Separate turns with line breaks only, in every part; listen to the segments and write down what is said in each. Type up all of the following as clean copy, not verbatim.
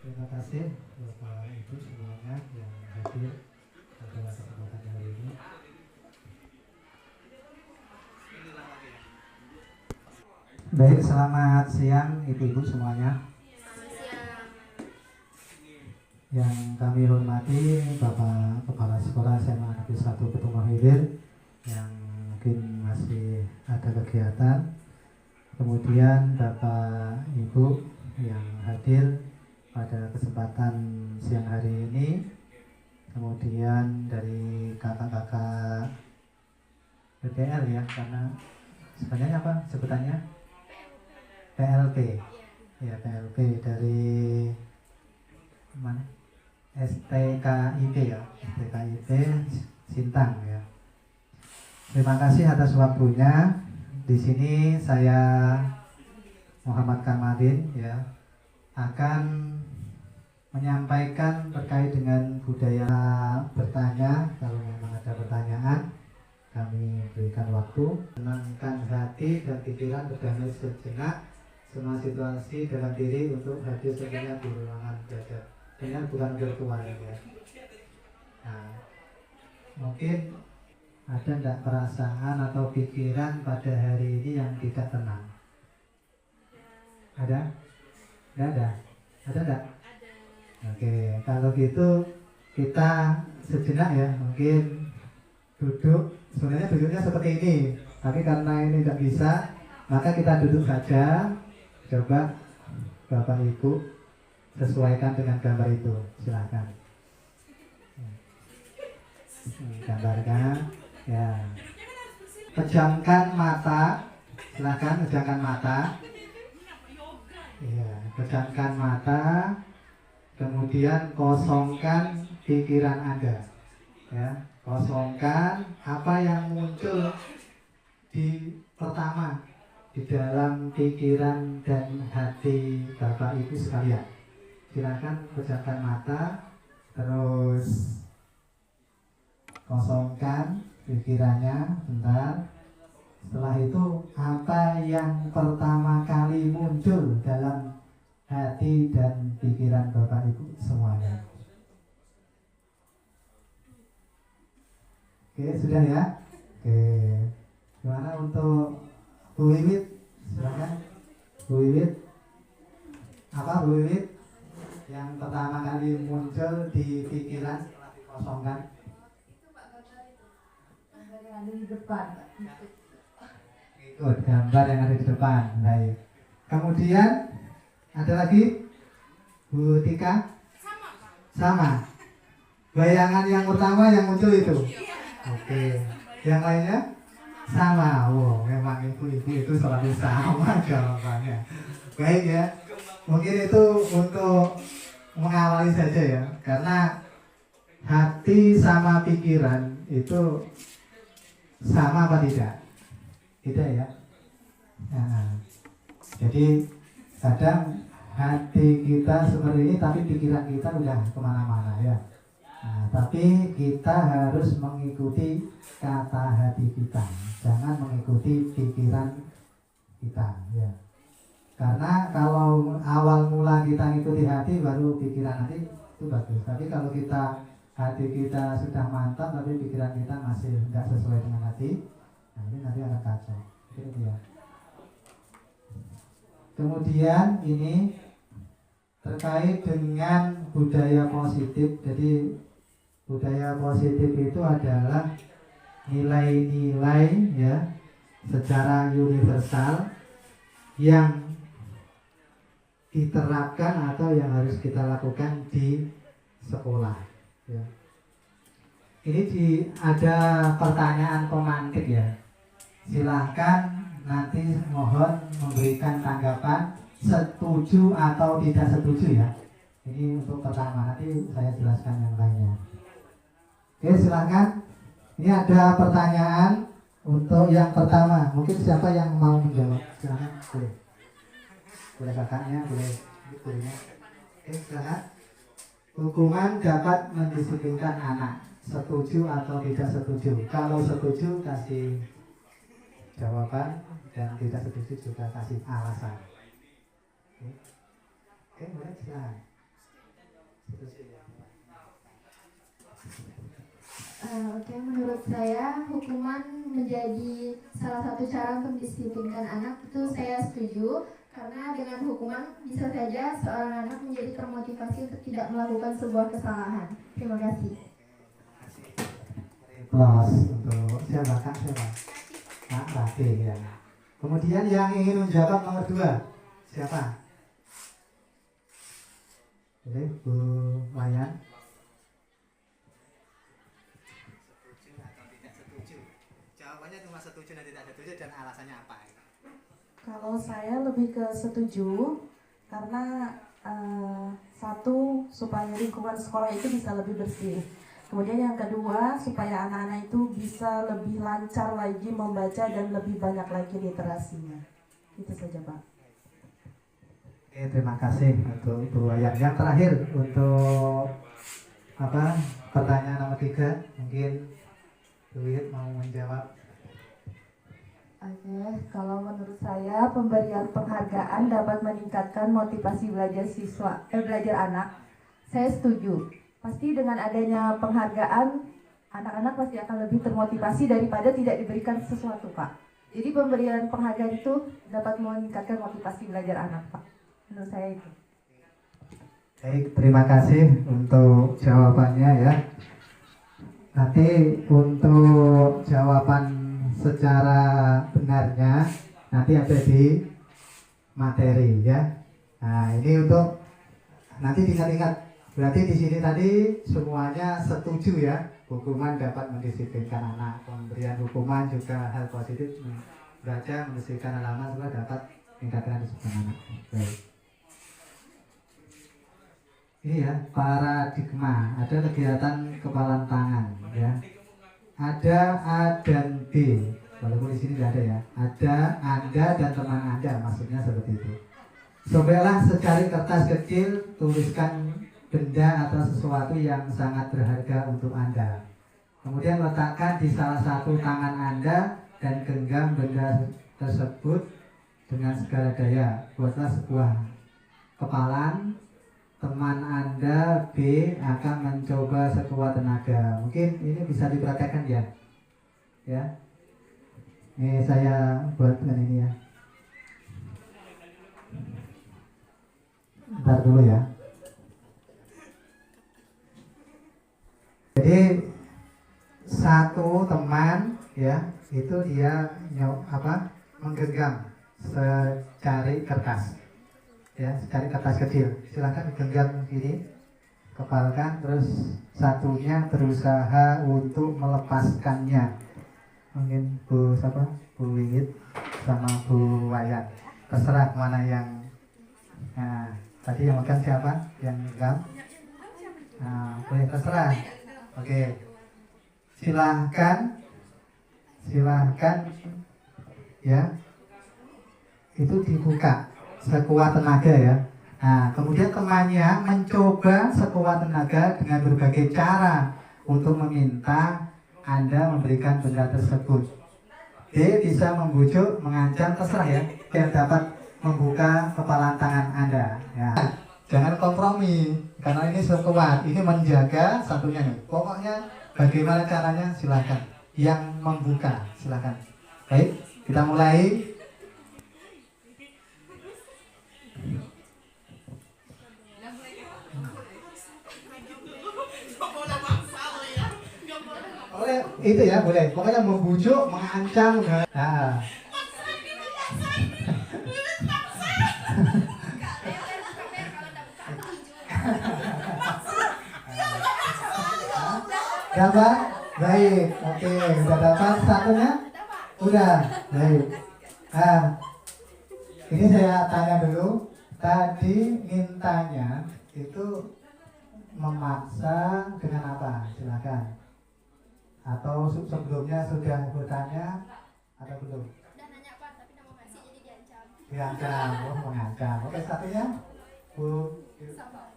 Terima kasih Bapak Ibu semuanya yang hadir pada kesempatan hari ini. Baik, selamat siang Ibu-ibu semuanya. Yang kami hormati Bapak Kepala Sekolah SMA Negeri 1 Petumah Hilir yang mungkin masih ada kegiatan. Kemudian Bapak Ibu yang hadir pada kesempatan siang hari ini, kemudian dari kakak-kakak PPL ya, karena sebenarnya apa sebutannya? PLP ya, PLP dari mana? STKIP ya, STKIP Sintang ya. Terima kasih atas waktunya. Di sini saya Muhammad Kamalin ya akan menyampaikan terkait dengan budaya bertanya. Kalau memang ada pertanyaan, kami berikan waktu. Tenangkan hati dan pikiran, berdamai sejenak. Semua situasi dalam diri untuk hadir sejenak di ruangan belajar. Dengan bukan virtual ya. Nah, mungkin ada enggak perasaan atau pikiran pada hari ini yang tidak tenang? Ada? Enggak ada? Ada enggak? Oke, kalau gitu kita sejenak ya, mungkin duduk. Sebenarnya duduknya seperti ini, tapi karena ini tidak bisa, maka kita duduk saja. Coba Bapak Ibu sesuaikan dengan gambar itu, silahkan. Gambarkan, ya. Pejamkan mata, silahkan pejamkan mata. Ya, pejamkan mata. Kemudian kosongkan pikiran Anda, ya. Kosongkan apa yang muncul di pertama di dalam pikiran dan hati Bapak Ibu sekalian. Silakan pejamkan mata, terus kosongkan pikirannya bentar. Setelah itu apa yang pertama kali muncul dalam hati dan pikiran Bapak Ibu semuanya? Oke, sudah ya? Oke. Gimana untuk Bu Wiwit? Silakan Bu Wiwit. Apa Bu Wiwit yang pertama kali muncul di pikiran setelah dikosongkan?
Itu Pak, gambar itu. Gambar yang ada di depan.
Ikut gambar yang ada di depan. Baik. Kemudian ada lagi Bu Tika? Sama. Bayangan yang pertama yang muncul itu. Oke. Yang lainnya? Sama. Wow, memang ibu-ibu itu selalu sama jawabannya. Baik ya. Mungkin itu untuk mengawali saja ya. Karena hati sama pikiran itu sama apa tidak? Tidak ya. Nah, jadi kadang hati kita seperti ini, tapi pikiran kita udah kemana-mana ya. Nah, tapi kita harus mengikuti kata hati kita, jangan mengikuti pikiran kita ya. Karena kalau awal mula kita ngikuti hati, baru pikiran nanti itu bagus. Tapi kalau kita hati kita sudah mantap, tapi pikiran kita masih tidak sesuai dengan hati, nah ini nanti akan kacau. Gitu ya. Kemudian ini terkait dengan budaya positif. Jadi budaya positif itu adalah nilai-nilai ya secara universal yang diterapkan atau yang harus kita lakukan di sekolah ya. Ini ada pertanyaan pemantik ya. Silahkan nanti mohon memberikan tanggapan setuju atau tidak setuju ya. Ini untuk pertama, nanti saya jelaskan yang lainnya. Oke, silahkan. Ini ada pertanyaan untuk yang pertama. Mungkin siapa yang mau menjawab? Silahkan, boleh. Boleh kakaknya, boleh ibunya. Oke, silahkan. Hukuman dapat mendisiplinkan anak. Setuju atau tidak setuju? Kalau setuju kasih jawaban, dan tidak setuju juga kasih alasan. Oke, boleh silahkan. setuju ya.
Oke, menurut saya hukuman menjadi salah satu cara untuk mendisiplinkan anak, itu saya setuju. Karena dengan hukuman bisa saja seorang anak menjadi termotivasi untuk tidak melakukan sebuah kesalahan. Terima kasih.
Plus untuk siapa kak siapa? Kak Rati ya. Kemudian yang ingin menjawab nomor 2 siapa? Oke, Bu Wayan. Setuju atau tidak setuju? Jawabannya cuma setuju dan tidak setuju dan alasannya apa?
Kalau saya lebih ke setuju karena satu supaya lingkungan sekolah itu bisa lebih bersih. Kemudian yang kedua supaya anak-anak itu bisa lebih lancar lagi membaca dan lebih banyak lagi literasinya. Itu saja Pak.
Oke, terima kasih untuk Bu Wayan. Yang terakhir untuk pertanyaan nomor 3 mungkin Bu Wit mau menjawab.
Oke, kalau menurut saya pemberian penghargaan dapat meningkatkan motivasi belajar anak. Saya setuju. Pasti dengan adanya penghargaan, anak-anak pasti akan lebih termotivasi daripada tidak diberikan sesuatu, Pak. Jadi pemberian penghargaan itu dapat meningkatkan motivasi belajar anak, Pak. Menurut saya itu.
Baik, terima kasih untuk jawabannya ya. Nanti untuk jawaban secara benarnya nanti ada di materi ya. Nah, ini untuk nanti diingat-ingat. Berarti di sini tadi semuanya setuju ya. Hukuman dapat mendisiplinkan anak. Pemberian hukuman juga hal positif. Belajar membersihkan halaman juga dapat meningkatkan disiplin anak. Baik. Ini ya, paradigma. Ada kegiatan kepalan tangan ya. Ada A dan B. Walaupun di sini tidak ada ya. Ada Anda dan teman Anda, maksudnya seperti itu. Sobeklah secari kertas kecil, tuliskan benda atau sesuatu yang sangat berharga untuk Anda. Kemudian letakkan di salah satu tangan Anda dan genggam benda tersebut dengan segala daya. Buatlah sebuah kepalan. Teman Anda B akan mencoba sekuat tenaga. Mungkin ini bisa diperhatikan ya. Ya. Ini saya buat dengan ini ya. Bentar dulu ya. Jadi satu teman ya itu dia menggenggam secari kertas ya, secari kertas kecil. Silakan digenggam gini, kepalkan, terus satunya berusaha untuk melepaskannya. Mungkin Bu Wingit sama Bu Wayan, terserah mana yang. Nah, tadi yang makan siapa? Yang genggam? Nah, boleh terserah. Oke, silahkan ya, itu dibuka sekuat tenaga ya. Nah, kemudian temannya mencoba sekuat tenaga dengan berbagai cara untuk meminta Anda memberikan benda tersebut. D bisa membujuk, mengancam, terserah ya, yang dapat membuka kepalan tangan Anda ya. Jangan kompromi, karena ini sekuat, ini menjaga satunya nih. Pokoknya bagaimana caranya silakan. Yang membuka silakan. Baik, kita mulai. Boleh, itu ya boleh. Pokoknya membujuk, mengancam. Nah. Dapat? Baik, oke, udah dapat satunya? Udah, baik. Nah, ini saya tanya dulu. Tadi mintanya itu memaksa dengan apa? Silakan. Atau sebelumnya sudah bertanya atau belum?
Udah nanya Pak, tapi nggak mau kasih jadi diancam.
Diancam, mengancam. Oke, satunya Bu.
Sama.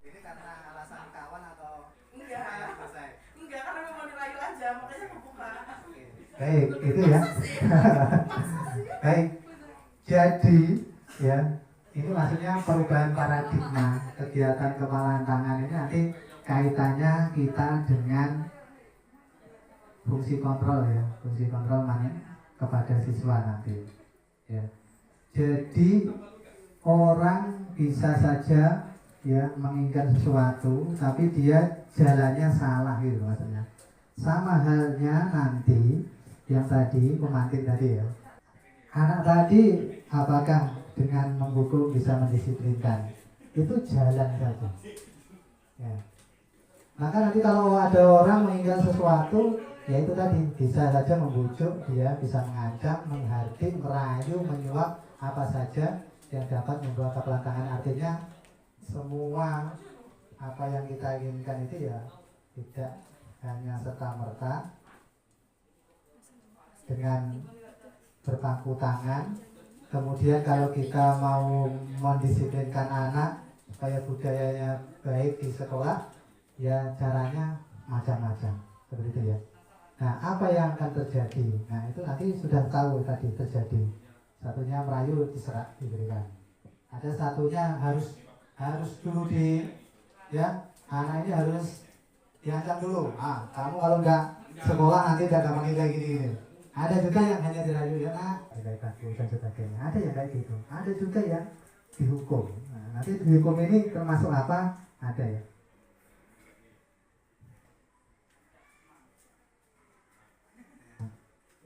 Ini karena alasan kawan atau
enggak karena memang dirayu aja makanya kebuka.
Baik, itu ya. Baik. Jadi ya, Ini maksudnya perubahan paradigma kegiatan kepala tangan ini nanti kaitannya kita dengan fungsi kontrol ya, fungsi kontrol mana kepada siswa nanti ya. Jadi orang bisa saja ya menginginkan sesuatu tapi dia jalannya salah gitu maksudnya. Sama halnya nanti yang tadi pemantik tadi ya, anak tadi apakah dengan menghukum bisa mendisiplinkan? Itu jalan saja ya. Maka nanti kalau ada orang menginginkan sesuatu, ya itu tadi bisa saja membujuk dia, bisa mengancam, menghardik, merayu, menyuap apa saja yang dapat membawa kepelantangan. Artinya semua apa yang kita inginkan itu ya tidak hanya serta-merta dengan berpangku tangan. Kemudian kalau kita mau mendisiplinkan anak supaya budayanya baik di sekolah, ya caranya macam-macam seperti itu ya. Nah, apa yang akan terjadi? Nah, itu nanti sudah tahu tadi terjadi. Satunya merayu diserak diberikan. Ada satunya harus dulu anak ini harus diancam dulu. Kamu kalau nggak sekolah nanti nggak dapat nilai gini. Ada juga yang hanya dirayu ya nak, nilai bagus dan sebagainya. Ada yang kayak gitu. Ada juga yang dihukum. Nah, nanti dihukum ini termasuk apa? Ada ya.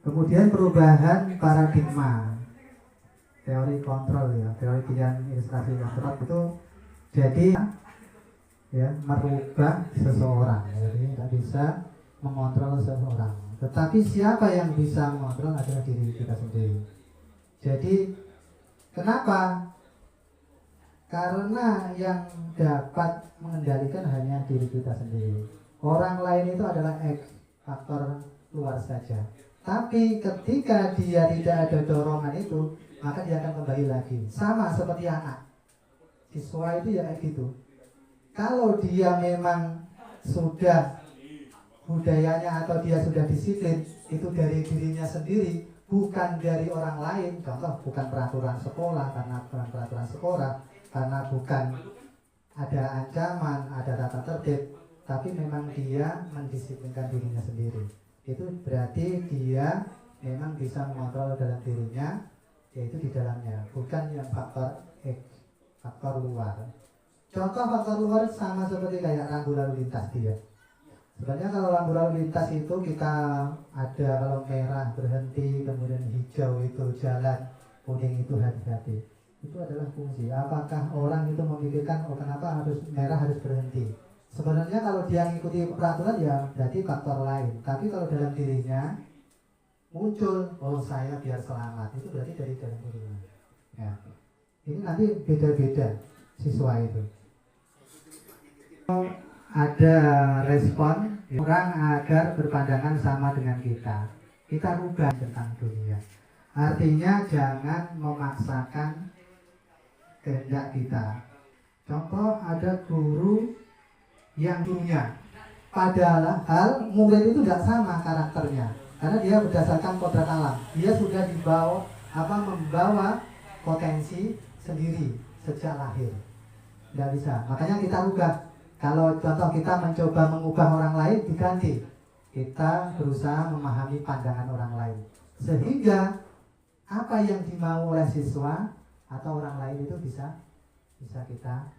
Kemudian perubahan paradigma, teori kontrol ya, teori pilihan ilustrasi kontrol itu jadi ya merubah seseorang, jadi tidak bisa mengontrol seseorang. Tetapi siapa yang bisa mengontrol adalah diri kita sendiri. Jadi kenapa? Karena yang dapat mengendalikan hanya diri kita sendiri. Orang lain itu adalah faktor luar saja. Tapi ketika dia tidak ada dorongan itu, maka dia akan kembali lagi. Sama seperti anak. Siswa itu ya kayak gitu. Kalau dia memang sudah budayanya atau dia sudah disiplin, itu dari dirinya sendiri, bukan dari orang lain. Contoh, bukan peraturan sekolah, karena bukan peraturan sekolah, karena bukan ada ancaman, ada tata tertib, tapi memang dia mendisiplinkan dirinya sendiri. Itu berarti dia memang bisa mengontrol dalam dirinya, yaitu di dalamnya, bukan yang faktor X, faktor luar. Contoh faktor luar sama seperti kayak rambu lalu lintas dia. Sebenarnya kalau rambu lalu lintas itu kita ada, kalau merah berhenti, kemudian hijau itu jalan, kuning itu hati-hati. Itu adalah fungsi. Apakah orang itu memikirkan kenapa harus merah harus berhenti? Sebenarnya kalau dia mengikuti peraturan ya berarti faktor lain. Tapi kalau dalam dirinya muncul, saya biar selamat, itu berarti dari dalam dirinya. Ya. Ini nanti beda-beda siswa itu. Ada respon orang agar berpandangan sama dengan kita. Kita rubah tentang dunia. Artinya jangan memaksakan kehendak kita. Contoh, ada guru yang punya, padahal murid itu tidak sama karakternya, karena dia berdasarkan kodrat alam. Dia sudah membawa potensi sendiri sejak lahir. Tidak bisa. Makanya kita rubah. Kalau contoh kita mencoba mengubah orang lain, diganti. Kita berusaha memahami pandangan orang lain. Sehingga apa yang dimau oleh siswa atau orang lain itu bisa kita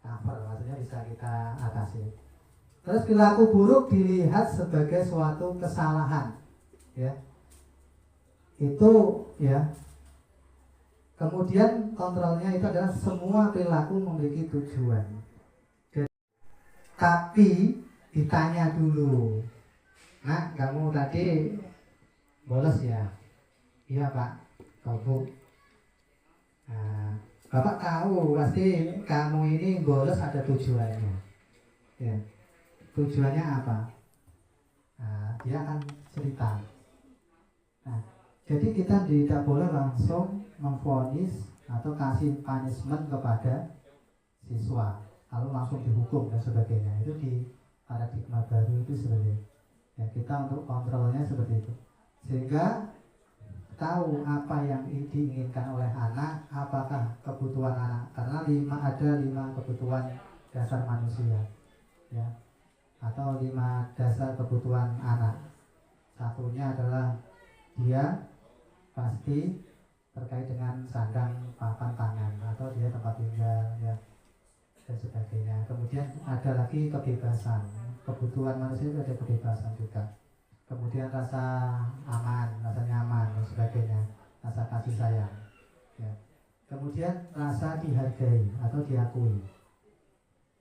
cover, maksudnya bisa kita atasi. Terus perilaku buruk dilihat sebagai suatu kesalahan. Ya. Itu ya. Kemudian kontrolnya itu adalah semua perilaku memiliki tujuan. Tapi ditanya dulu, nah kamu tadi bolos ya? Iya Pak, Bu. Nah, Bapak tahu pasti kamu ini bolos ada tujuannya. Ya. Tujuannya apa? Nah, dia akan cerita. Nah, jadi kita tidak boleh langsung memvonis atau kasih punishment kepada siswa, lalu langsung dihukum dan sebagainya. Itu di paradigma baru itu seperti itu. Ya, kita untuk kontrolnya seperti itu. Sehingga tahu apa yang diinginkan oleh anak, apakah kebutuhan anak, karena ada lima kebutuhan dasar manusia, ya, atau 5 dasar kebutuhan anak. Satunya adalah dia pasti terkait dengan sandang, papan, pangan, atau dia tempat tinggal, ya, dan sebagainya. Kemudian ada lagi kebebasan. Kebutuhan manusia itu ada kebebasan juga. Kemudian rasa aman, rasa nyaman, dan sebagainya. Rasa kasih sayang, ya. Kemudian rasa dihargai atau diakui.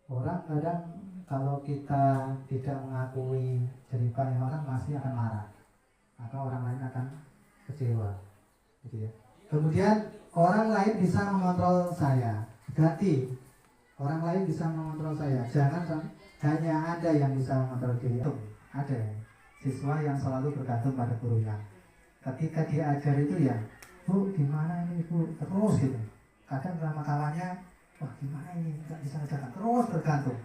Orang kadang kalau kita tidak mengakui jeripaya orang pasti akan marah, atau orang lain akan kecewa, gitu ya. Kemudian orang lain bisa mengontrol saya. Ganti, orang lain bisa mengontrol saya. Jangan hanya Anda yang bisa mengontrol diri. Ada siswa yang selalu bergantung pada gurunya. Ketika dia ajar itu ya, Bu, gimana ini Bu? Terus gitu. Kadang sama kawannya, wah gimana ini? Nggak bisa ngejaga. Terus bergantung.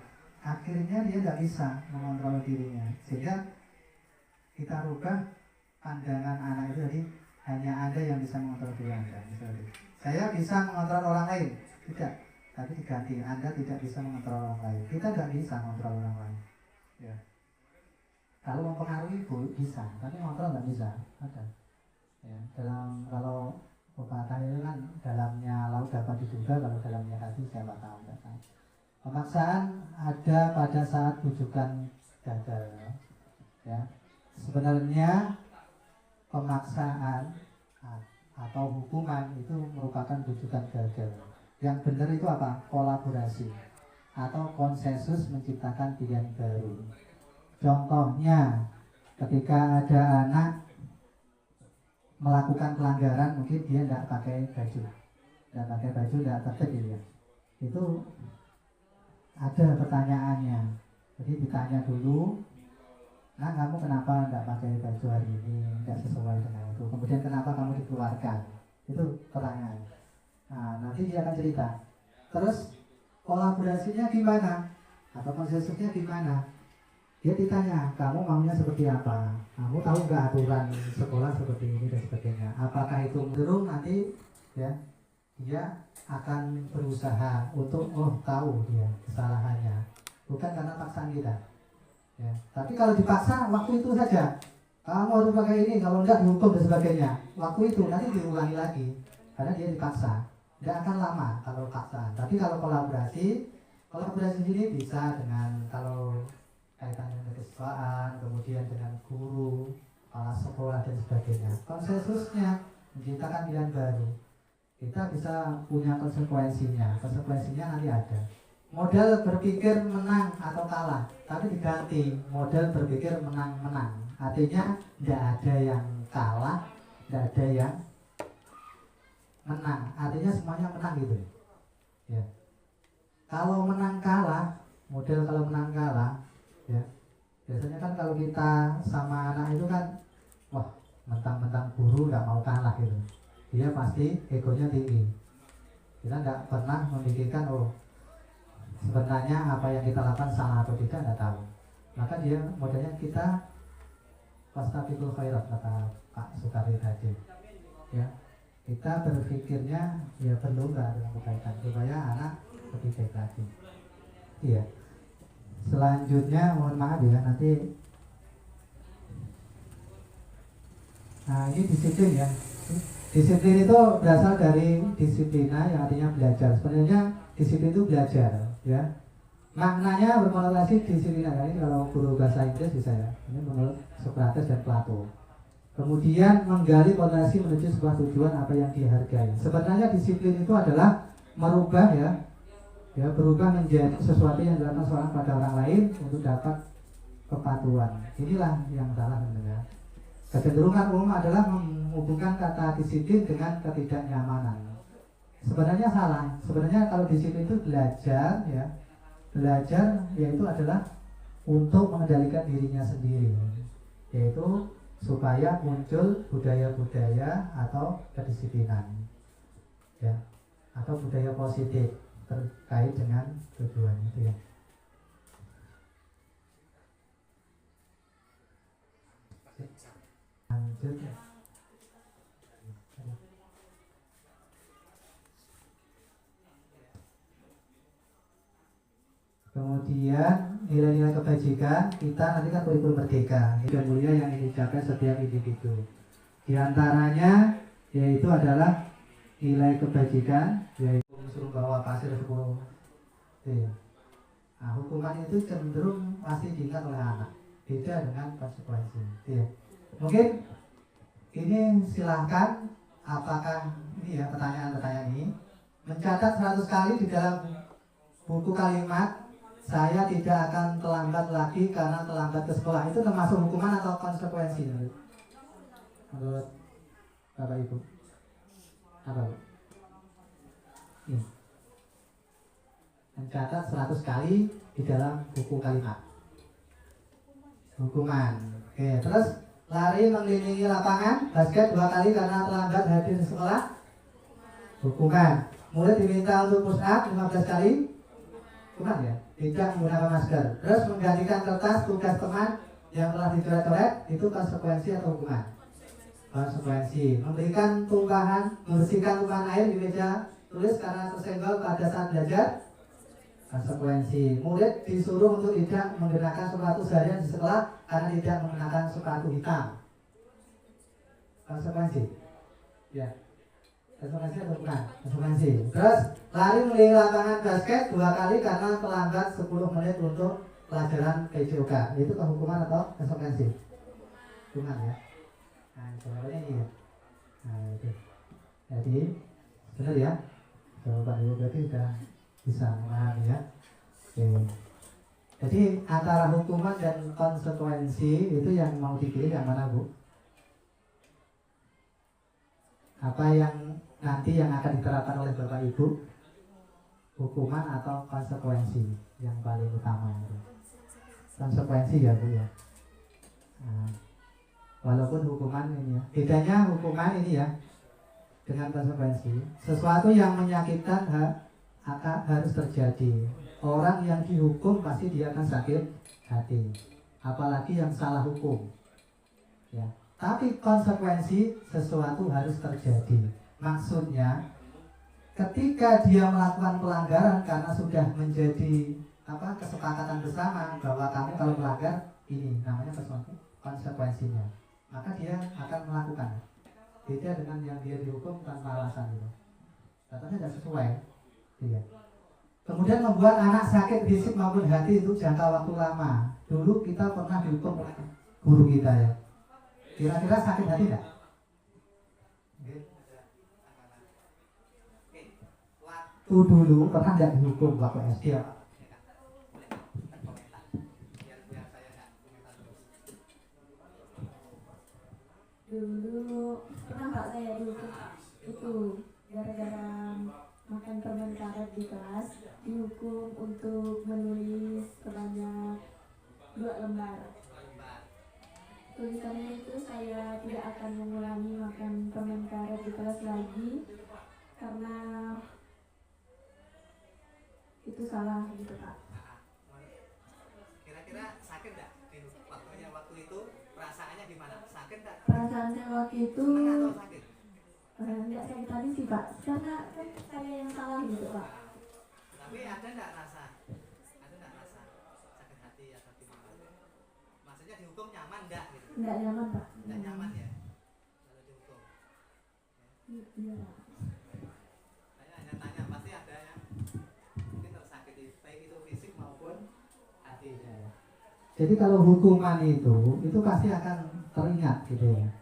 Akhirnya dia nggak bisa mengontrol dirinya. Sehingga kita rubah pandangan anak itu jadi hanya Anda yang bisa mengontrol diri Anda. Misalnya, saya bisa mengontrol orang lain. Tidak. Tapi diganti, Anda tidak bisa mengontrol orang lain. Kita nggak bisa mengontrol orang lain, ya. Kalau mempengaruhi bisa, tapi mengontrol nggak bisa. Ada, ya. Kalau pepatah itu kan dalamnya laut dapat diduga, kalau dalamnya hati siapa tahu, nggak tahu. Pemaksaan ada pada saat bujukan gagal, ya. Sebenarnya pemaksaan atau hukuman itu merupakan bujukan gagal. Yang benar itu apa? Kolaborasi atau konsensus menciptakan pilihan baru. Contohnya, ketika ada anak melakukan pelanggaran, mungkin dia tidak pakai baju, tidak tertib, ya. Itu ada pertanyaannya. Jadi ditanya dulu, nah kamu kenapa tidak pakai baju hari ini, tidak sesuai dengan itu. Kemudian kenapa kamu dikeluarkan? Itu pertanyaan. Nah, nanti dia akan cerita. Terus kolaborasinya gimana? Atau konsensusnya gimana? Dia ditanya, kamu maunya seperti apa? Kamu tahu nggak aturan sekolah seperti ini dan sebagainya? Apakah itu mendorong nanti, ya, dia akan berusaha untuk tahu dia kesalahannya, bukan karena paksaan kita, ya. Tapi kalau dipaksa, waktu itu saja. Kamu harus pakai ini, kalau enggak dihukum dan sebagainya. Waktu itu nanti diulangi lagi, karena dia dipaksa. Tidak akan lama kalau paksaan. Tapi kalau kolaborasi ini bisa dengan kalau kaitannya dengan kesiswaan, kemudian dengan guru, kepala sekolah dan sebagainya. Konsensusnya menciptakan pilihan baru. Kita bisa punya konsekuensinya. Konsekuensinya nanti ada. Model berpikir menang atau kalah, tapi diganti model berpikir menang-menang. Artinya tidak ada yang kalah, tidak ada yang menang, artinya semuanya menang gitu, ya. Kalau menang kalah, model kalau menang kalah, ya, biasanya kan kalau kita sama anak itu kan, wah, mentang-mentang guru nggak mau kalah gitu, dia pasti egonya tinggi. Kita nggak pernah memikirkan, sebenarnya apa yang kita lakukan salah atau tidak, nggak tahu. Maka dia modelnya kita fastabiqul khairat, kata Pak Soekarno tadi, ya. Kita berpikirnya ya berlomba dengan kebaikan supaya anak lebih baik lagi. Iya. Selanjutnya mohon maaf ya, nanti. Nah, ini disiplin ya. Disiplin itu berasal dari disiplina yang artinya belajar. Sebenarnya disiplin itu belajar, ya. Maknanya berkonotasi disiplina. Ini kalau guru bahasa Inggris bisa ya. Ini menurut Socrates dan Plato. Kemudian menggali potensi menuju sebuah tujuan apa yang dihargai. Sebenarnya disiplin itu adalah merubah ya berubah menjadi sesuatu yang dilakukan seorang pada orang lain untuk dapat kepatuhan. Inilah yang salah sebenarnya. Kecenderungan umum adalah menghubungkan kata disiplin dengan ketidaknyamanan. Sebenarnya salah. Sebenarnya kalau disiplin itu belajar, ya. Belajar yaitu adalah untuk mengendalikan dirinya sendiri, yaitu supaya muncul budaya-budaya atau kedisiplinan, ya, atau budaya positif terkait dengan tujuan itu, ya. Lanjut ya. Kemudian nilai-nilai kebajikan kita nanti kan kurikulum merdeka, hidup mulia yang dicapai setiap individu. Di antaranya yaitu adalah nilai kebajikan, yaitu suruh bawa pasir 10. Nah, hukuman itu cenderung pasti diingat oleh anak, beda dengan konsekuensi. Mungkin ini silahkan, apakah ini ya pertanyaan-pertanyaan ini mencatat 100 kali di dalam buku kalimat saya tidak akan terlambat lagi karena terlambat ke sekolah, itu termasuk hukuman atau konsekuensi menurut Bapak Ibu? Apa Bu? Ini. Mencatat 100 kali di dalam buku kalimat hukuman. Oke, terus lari mengelilingi lapangan basket 2 kali karena terlambat hadir di sekolah, hukuman. Murid diminta untuk push up 15 kali, hukuman ya, tidak menggunakan masker. Terus menggantikan kertas tugas teman yang telah dicoret-coret, itu konsekuensi atau hukuman? Konsekuensi. Memberikan tumpahan, membersihkan tumpahan air di meja tulis karena tersenggol pada saat belajar, konsekuensi. Murid disuruh untuk tidak menggunakan sepatu seharian di sekolah karena tidak menggunakan sepatu hitam, konsekuensi. Ya, konsekuensi atau bukan? Konsekuensi. Terus lari mengelilingi lapangan basket 2 kali karena terlambat 10 menit untuk pelajaran PJOK, itu hukuman atau konsekuensi? Hukuman ya. Nah, jawabannya ini ya. Nah, itu. Jadi benar ya. Jawaban Ibu berarti sudah bisa memahami ya. Oke. Jadi antara hukuman dan konsekuensi itu yang mau dipilih yang mana Bu? Apa yang nanti yang akan diterapkan oleh Bapak Ibu? Hukuman atau konsekuensi yang paling utama? Konsekuensi ya Bu ya. Nah, walaupun hukuman ini ya, bedanya hukuman ini ya dengan konsekuensi, sesuatu yang menyakitkan harus terjadi. Orang yang dihukum pasti dia akan sakit hati, apalagi yang salah hukum ya. Tapi konsekuensi sesuatu harus terjadi. Maksudnya ketika dia melakukan pelanggaran karena sudah menjadi kesepakatan bersama bahwa kamu kalau melanggar ini namanya sesuatu konsekuensinya, maka dia akan melakukan. Beda dengan yang dia dihukum tanpa alasan gitu. Katanya tidak sesuai. Iya. Kemudian membuat anak sakit fisik maupun hati untuk jangka waktu lama. Dulu kita pernah dihukum oleh guru kita ya. Kira-kira sakit hati tidak? Waktu dulu pernah tidak dihukum waktu SD ya?
Dulu pernah Pak saya dihukum itu gara-gara makan permen karet di kelas, dihukum untuk menulis sebanyak 2 lembar. Tulisannya itu saya tidak akan mengulangi makan permen karet di kelas lagi karena itu salah gitu Pak.
Kira-kira sakit nggak waktu itu? Perasaannya gimana? Sakit nggak?
Perasaan saya waktu itu
atau sakit?
Enggak sakit hati sih Pak, karena kan saya yang salah gitu Pak.
Tapi ada nggak rasa sakit hati atau gimana? Maksudnya dihukum nyaman nggak gitu?
Enggak nyaman Pak.
Nggak nyaman ya kalau dihukum.
Iya Pak.
Saya hanya tanya, pasti ada yang mungkin tersakiti baik itu fisik maupun hatinya ya. Jadi kalau hukuman itu pasti akan teringat gitu ya.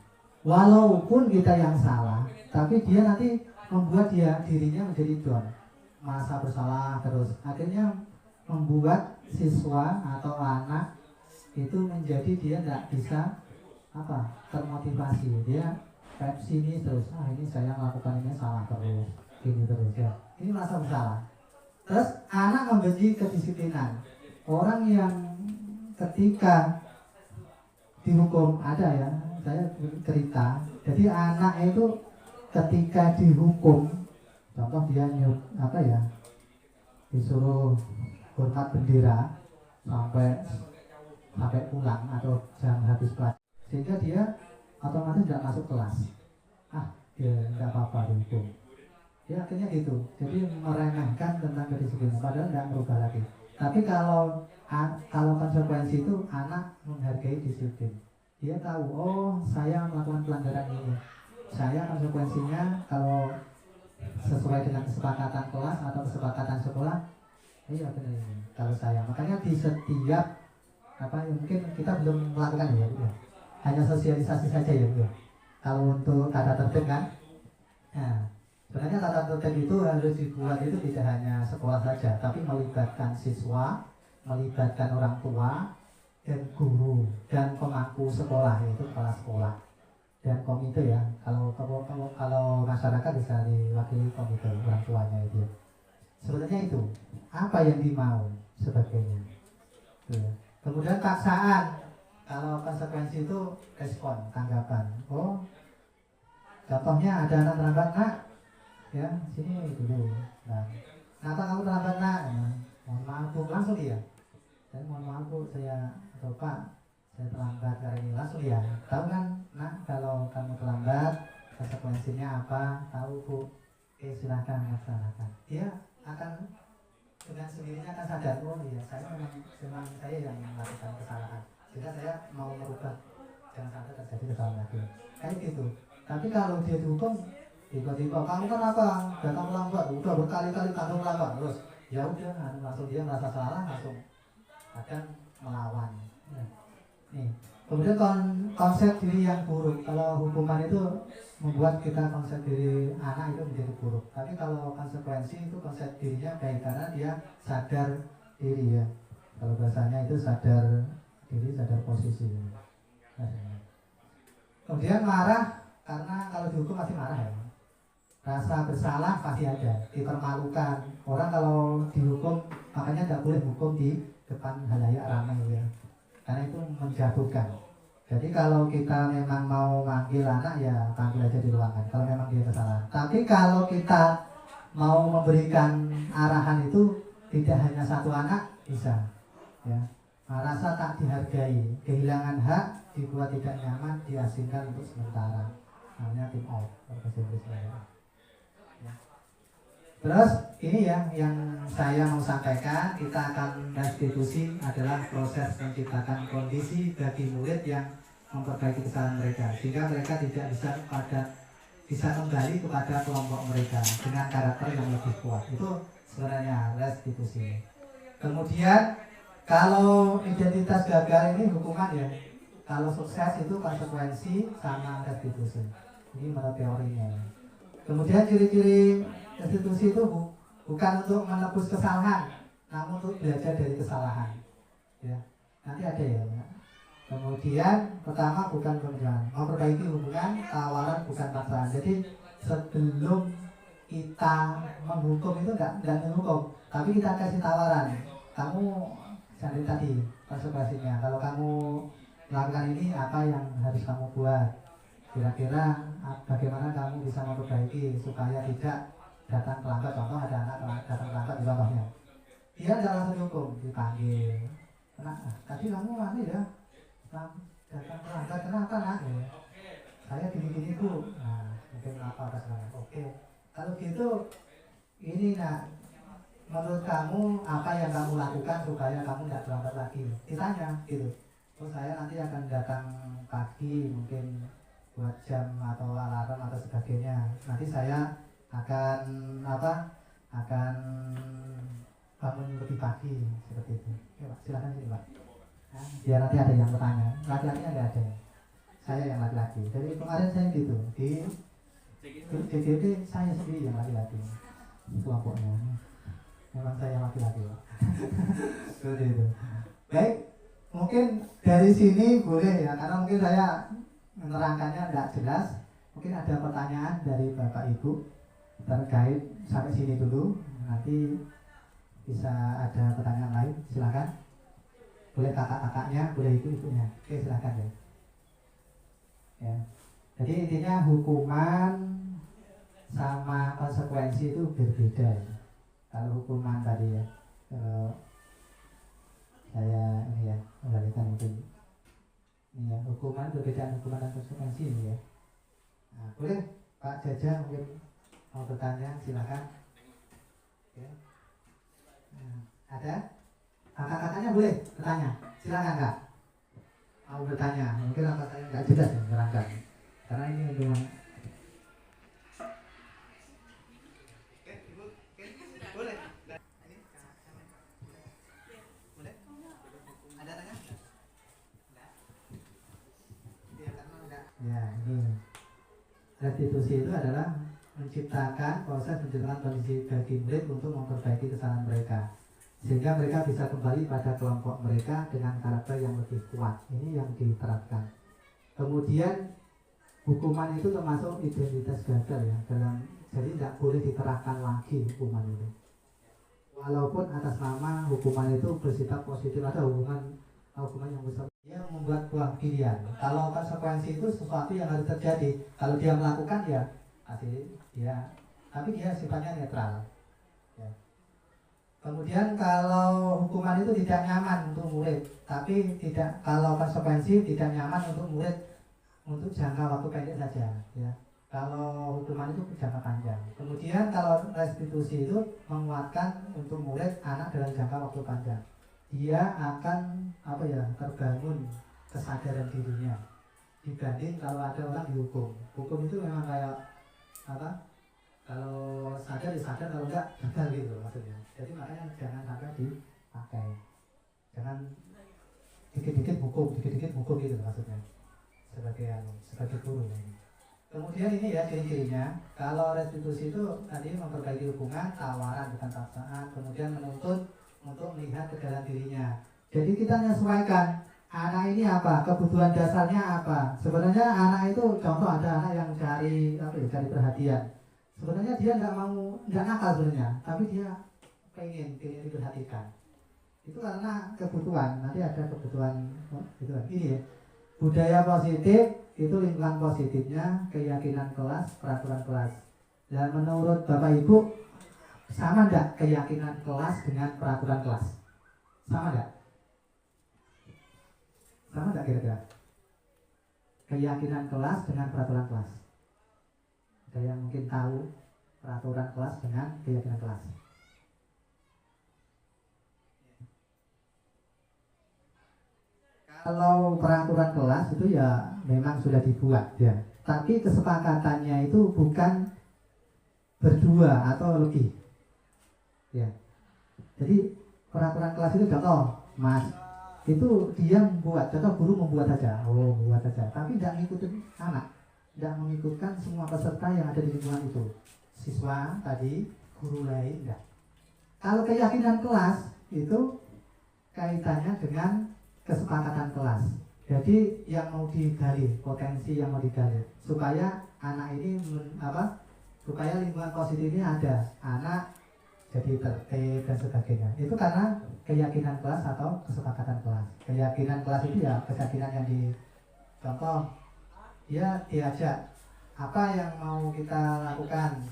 Walaupun kita yang salah, tapi dia nanti membuat dirinya menjadi down, merasa bersalah terus. Akhirnya membuat siswa atau anak itu menjadi dia tidak bisa termotivasi. Dia kayak sini terus, ini saya melakukan ini salah terus, gini terus ya. Ini merasa bersalah. Terus anak membenci kedisiplinan. Orang yang ketika dihukum ada ya, saya cerita. Jadi anak itu ketika dihukum, contoh dia disuruh hormat bendera sampai pulang atau jam habis pelajaran, sehingga dia otomatis tidak masuk kelas. Dia tidak apa-apa dihukum. Dia akhirnya gitu. Jadi meremehkan tentang kedisiplinan, padahal tidak merubah lagi. Tapi kalau konsekuensi itu anak menghargai disiplin. Dia tahu, oh saya melakukan pelanggaran ini. Saya konsekuensinya kalau sesuai dengan kesepakatan kelas atau kesepakatan sekolah, iya benar ini. Kalau saya, makanya di setiap apa ya, mungkin kita belum melakukan ya, ya. Hanya sosialisasi saja ya, ya. Kalau untuk tata tertib kan, nah, sebenarnya tata tertib itu harus dibuat itu tidak hanya sekolah saja, tapi melibatkan siswa, melibatkan orang tua dan guru dan pemangku sekolah, yaitu kepala sekolah dan komite ya. Kalau masyarakat bisa diwakili komite orang tuanya itu. Sebenarnya itu apa yang dimau sebagainya. Tuh. Kemudian paksaan, kalau konsekuensi itu respon, tanggapan. Oh, contohnya ada anak terlambat nak, ya sini dulu. Nah, kenapa kamu terlambat nak? Nah, mohon maaf bu, langsung dia. Saya mohon maaf bu, saya atau pak, saya terlambat hari ini, langsung ya. Tahu kan nak, kalau kamu terlambat konsekuensinya apa? Tahu bu. Oke, silahkan laksanakan. Dia akan dengan sendirinya akan sadar, oh iya saya memang saya yang melakukan kesalahan, sehingga saya mau merubah, jangan sampai terjadi kesalahan lagi kayak gitu. Tapi kalau dia dihukum tiba-tiba, kamu kan apa datang lambat, udah berkali-kali kamu lambat terus, ya udah langsung dia merasa salah, langsung akan melawan. Nih, kemudian konsep diri yang buruk. Kalau hukuman itu membuat kita konsep diri anak itu menjadi buruk. Tapi kalau konsekuensi itu konsep dirinya baik, karena dia sadar diri ya. Kalau bahasanya itu sadar diri, sadar posisi. Kemudian marah, karena kalau dihukum pasti marah ya. Rasa bersalah pasti ada, dipermalukan. Orang kalau dihukum, makanya tidak boleh hukum di depan halayak ramai ya. Karena itu menjatuhkan. Jadi kalau kita memang mau manggil anak ya panggil aja di ruangan kalau memang dia kesalahan. Tapi kalau kita mau memberikan arahan itu tidak hanya satu anak bisa, ya. Merasa tak dihargai, kehilangan hak, dibuat tidak nyaman, diasingkan untuk sementara. Namanya team out kalau bahasa Inggrisnya. Ya. Terus ini ya yang saya mau sampaikan, kita akan restitusi adalah proses menciptakan kondisi bagi murid yang memperbaiki kesalahan mereka, sehingga mereka tidak bisa kembali kepada kelompok mereka dengan karakter yang lebih kuat. Itu sebenarnya restitusi. Kemudian kalau identitas gagal ini hukuman ya, kalau sukses itu konsekuensi sama restitusi. Ini menurut teorinya. Kemudian ciri-ciri restitusi itu bukan untuk menebus kesalahan, namun untuk belajar dari kesalahan. Ya, nanti ada ya. Kemudian pertama bukan pembenaran, memperbaiki hubungan, tawaran bukan paksaan. Jadi sebelum kita menghukum itu enggak menghukum, tapi kita kasih tawaran. Kamu dari tadi konsekuensinya. Kalau kamu melakukan ini, apa yang harus kamu buat? Kira-kira bagaimana kamu bisa memperbaiki supaya tidak datang terlambat. Contoh ada anak datang terlambat di contohnya, dia tidak langsung dihukum, dipanggil. Nah, tadi kamu mati ya datang terlambat, kenapa nak? Saya gini-gini bu. Nah, mungkin apa sekarang? Oke, kalau gitu ini nak, menurut kamu apa yang kamu lakukan supaya kamu tidak terlambat lagi? Ditanya gitu. Terus saya nanti akan datang pagi, mungkin buat jam atau alarm atau sebagainya. Nanti saya akan bangun lebih pagi seperti itu. Ya, Pak, silakan sini Pak. Nah, biar nanti ada yang bertanya. Laki-laki nggak ada. Saya yang laki-laki. Jadi kemarin saya gitu di DPD saya sendiri yang laki-laki. Kelompoknya. Memang saya laki-laki Pak. Seperti itu. Baik, mungkin dari sini boleh ya, karena mungkin saya menerangkannya tidak jelas. Mungkin ada pertanyaan dari Bapak Ibu terkait sampai sini dulu. Nanti bisa ada pertanyaan lain, silakan. Boleh kakak-kakaknya, boleh ibu-ibunya. Oke, silakan ya. Ya. Jadi intinya hukuman sama konsekuensi itu berbeda ya. Kalau hukuman tadi ya, saya ini ya kembalikan mungkin. Ini ya, hukuman perbedaan hukuman dan konsekuensi ini ya. Nah, boleh Pak Jaja mungkin mau bertanya, silakan. Ya. Nah, ada Kakak-kakaknya boleh bertanya, silakan Kak. Mau bertanya, mungkin kakaknya nggak jelas ya menerangkan. Karena ini memang boleh. Boleh? Ada tanya? Ya, ini restitusi itu adalah proses menciptakan kondisi bagi murid untuk memperbaiki kesalahan mereka sehingga mereka bisa kembali pada kelompok mereka dengan karakter yang lebih kuat. Ini yang diterapkan. Kemudian hukuman itu termasuk identitas gagal ya, jadi tidak boleh diterapkan lagi hukuman itu. Walaupun atas nama hukuman itu bersifat positif, ada hukuman yang besar. Dia membuat buah pilihan. Kalau konsekuensi itu sesuatu yang harus terjadi. Kalau dia melakukan ya pasti dia, tapi dia sifatnya netral. Ya. Kemudian kalau hukuman itu tidak nyaman untuk murid, tapi kalau konsekuensi tidak nyaman untuk murid untuk jangka waktu pendek saja. Ya. Kalau hukuman itu jangka panjang. Kemudian kalau restitusi itu menguatkan untuk murid anak dalam jangka waktu panjang. Dia akan terbangun kesadaran dirinya dibanding kalau ada orang dihukum. Hukum itu memang kayak kalau sadar disadar, kalau enggak gagal gitu maksudnya. Jadi makanya jangan sampai dipakai. Jangan dikit-dikit hukum gitu maksudnya. Sebagai guru. Kemudian ini ya ciri-cirinya. Kalau restitusi itu tadi memperbaiki hubungan, tawaran bukan paksaan, kemudian menuntut untuk melihat ke dalam dirinya. Jadi kita menyesuaikan anak ini apa, kebutuhan dasarnya apa. Sebenarnya anak itu contoh ada anak yang cari perhatian. Sebenarnya dia nggak nakal sebenarnya, tapi dia pengen diperhatikan. Itu karena kebutuhan. Nanti ada kebutuhan gitu. Ini ya. Budaya positif itu lingkungan positifnya, keyakinan kelas, peraturan kelas. Dan menurut Bapak Ibu, sama enggak keyakinan kelas dengan peraturan kelas? Sama enggak? Sama enggak kira-kira? Keyakinan kelas dengan peraturan kelas. Ada yang mungkin tahu peraturan kelas dengan keyakinan kelas? Kalau peraturan kelas itu ya memang sudah dibuat ya. Tapi kesepakatannya itu bukan berdua atau lebih. Ya. Jadi peraturan kelas itu contoh, Mas, itu dia membuat, contoh guru membuat saja, membuat saja, tapi tidak mengikuti anak, tidak mengikutkan semua peserta yang ada di lingkungan itu, siswa tadi, guru lain, enggak. Kalau keyakinan kelas itu kaitannya dengan kesepakatan kelas. Jadi yang mau digali, potensi yang mau digali, supaya anak ini supaya lingkungan positif ini ada, anak jadi tertib dan sebagainya. Itu karena keyakinan kelas atau kesepakatan kelas. Keyakinan kelas itu ya keyakinan yang contoh, dia diajak apa yang mau kita lakukan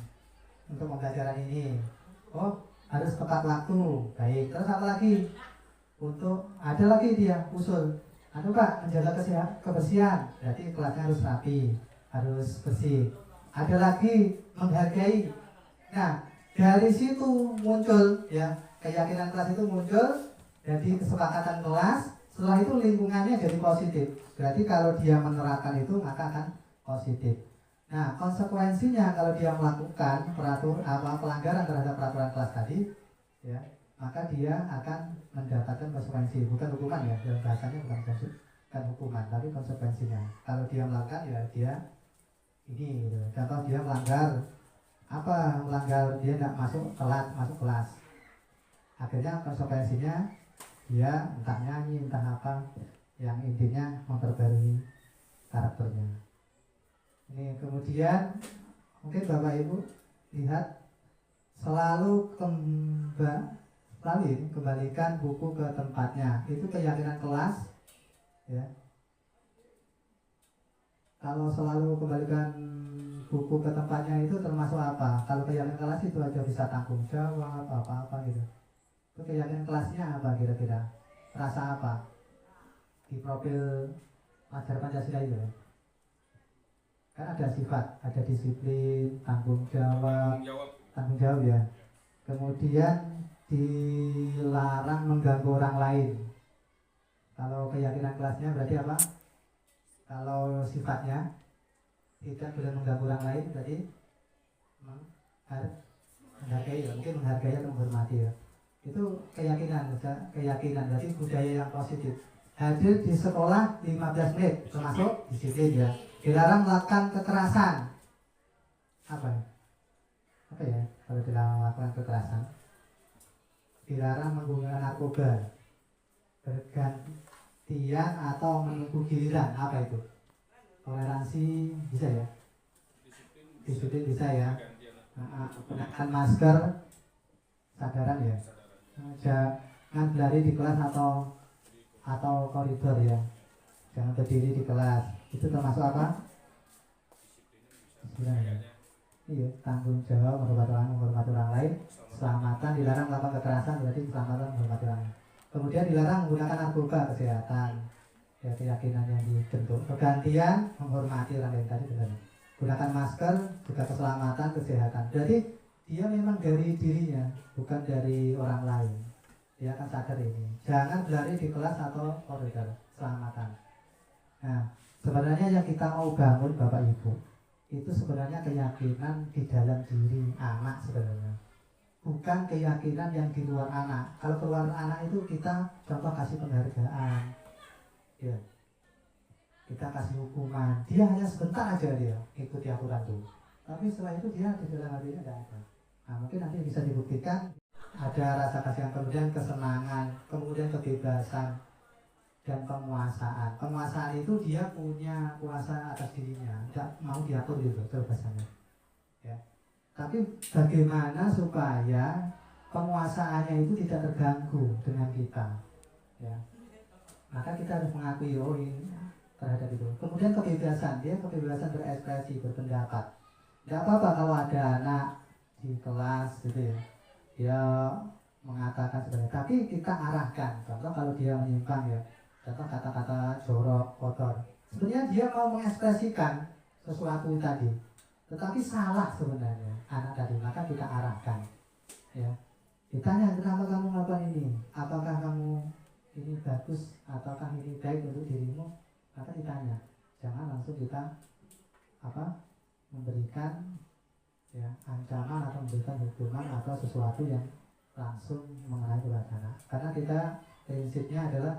untuk pembelajaran ini. Harus tepat waktu, baik. Terus apa lagi? Ada lagi dia usul, Pak, menjaga kebersihan, berarti kelasnya harus rapi, harus bersih. Ada lagi menghargai. Nah, dari situ muncul ya keyakinan kelas itu muncul, jadi kesepakatan kelas. Setelah itu lingkungannya jadi positif. Berarti kalau dia menerapkan itu maka akan positif. Nah, konsekuensinya kalau dia melakukan pelanggaran terhadap peraturan kelas tadi, ya, maka dia akan mendapatkan konsekuensi, bukan hukuman ya, dalam bahasanya bukan hukuman, tapi konsekuensinya. Kalau dia melakukan ya dia ini, gitu. Contoh dia melanggar dia nggak masuk kelas, akhirnya konsekuensinya dia entah nyanyi, entah apa, yang intinya memperbarui karakternya. Ini kemudian mungkin Bapak Ibu lihat selalu kembalikan buku ke tempatnya. Itu keyakinan kelas ya. Kalau selalu kembalikan buku ke tempatnya itu termasuk apa? Kalau keyakinan kelas itu aja bisa tanggung jawab apa gitu. Itu keyakinan kelasnya apa kira-kira? Rasa apa? Di profil ajar Pancasila itu ya. Kan ada sifat, ada disiplin, tanggung jawab ya. Kemudian dilarang mengganggu orang lain. Kalau keyakinan kelasnya berarti apa? Kalau sifatnya tidak boleh mengganggu orang lain berarti menghargai, mungkin menghargai atau menghormati ya. Itu keyakinan berarti budaya yang positif. Hadir di sekolah 15 menit termasuk disiplin ya. Dilarang melakukan kekerasan. Apa ya kalau dilarang melakukan kekerasan? Dilarang menggunakan narkoba, bergantian atau menunggu giliran. Apa itu? Toleransi bisa ya? Disiplin bisa ya? Gunakan masker, sadaran ya? Jangan berlari di kelas atau koridor ya? Jangan berdiri di kelas. Itu termasuk apa? Iya, tanggung jawab menghormati orang lain. Keselamatan, dilarang melakukan kekerasan berarti keselamatan menghormati orang lain. Kemudian dilarang menggunakan narkoba, kesehatan ya, keyakinan yang dibentuk. Pergantian menghormati orang lain tadi benar. Gunakan masker juga keselamatan, kesehatan. Berarti dia memang dari dirinya, bukan dari orang lain. Dia akan sadar ini. Jangan berlari di kelas atau koridor, keselamatan. Nah, sebenarnya yang kita mau bangun Bapak Ibu itu sebenarnya keyakinan di dalam diri anak sebenarnya, bukan keyakinan yang di luar anak. Kalau keluar anak itu kita contoh kasih penghargaan ya, kita kasih hukuman, dia hanya sebentar aja dia ikuti aturan itu, tapi setelah itu dia di dalam hatinya tidak ada. Nah mungkin nanti bisa dibuktikan ada rasa kasihan, kemudian kesenangan, kemudian kebebasan dan penguasaan. Penguasaan itu dia punya kuasa atas dirinya, tidak mau diatur gitu kebebasannya ya. Tapi bagaimana supaya penguasaannya itu tidak terganggu dengan kita ya, maka kita harus mengakui ini terhadap itu. Kemudian kebebasan, dia kebebasan berekspresi, berpendapat. Tidak apa-apa kalau ada anak di kelas gitu ya, dia mengatakan sebenarnya, tapi kita arahkan. Contoh kalau dia menyimpang ya, contoh kata-kata jorok, kotor, sebenarnya dia mau mengekspresikan sesuatu tadi, tetapi salah sebenarnya anak tadi, maka kita arahkan ya. Ditanya, kenapa kamu melakukan ini, apakah kamu ini bagus ataukah ini baik untuk dirimu, maka ditanya. Jangan langsung kita memberikan ya ancaman atau memberikan hukuman atau sesuatu yang langsung mengenai kepada anak. Karena kita prinsipnya adalah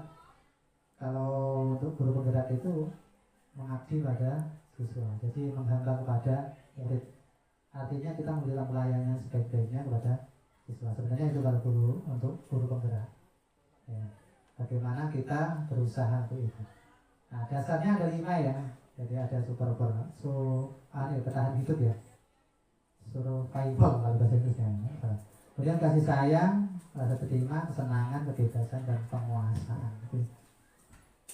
kalau untuk guru penggerak itu mengabdi pada siswa, jadi menghamba kepada murid. Artinya kita memberikan pelayanan sebaik-baiknya kepada siswa. Sebenarnya itu kalau guru, untuk guru penggerak ya. Bagaimana kita berusaha untuk itu. Nah dasarnya ada 5 ya. Jadi ada bertahan hidup ya, survival kalau bahasa Inggrisnya. Kemudian kasih sayang, rasa terima, kesenangan, kebebasan dan penguasaan.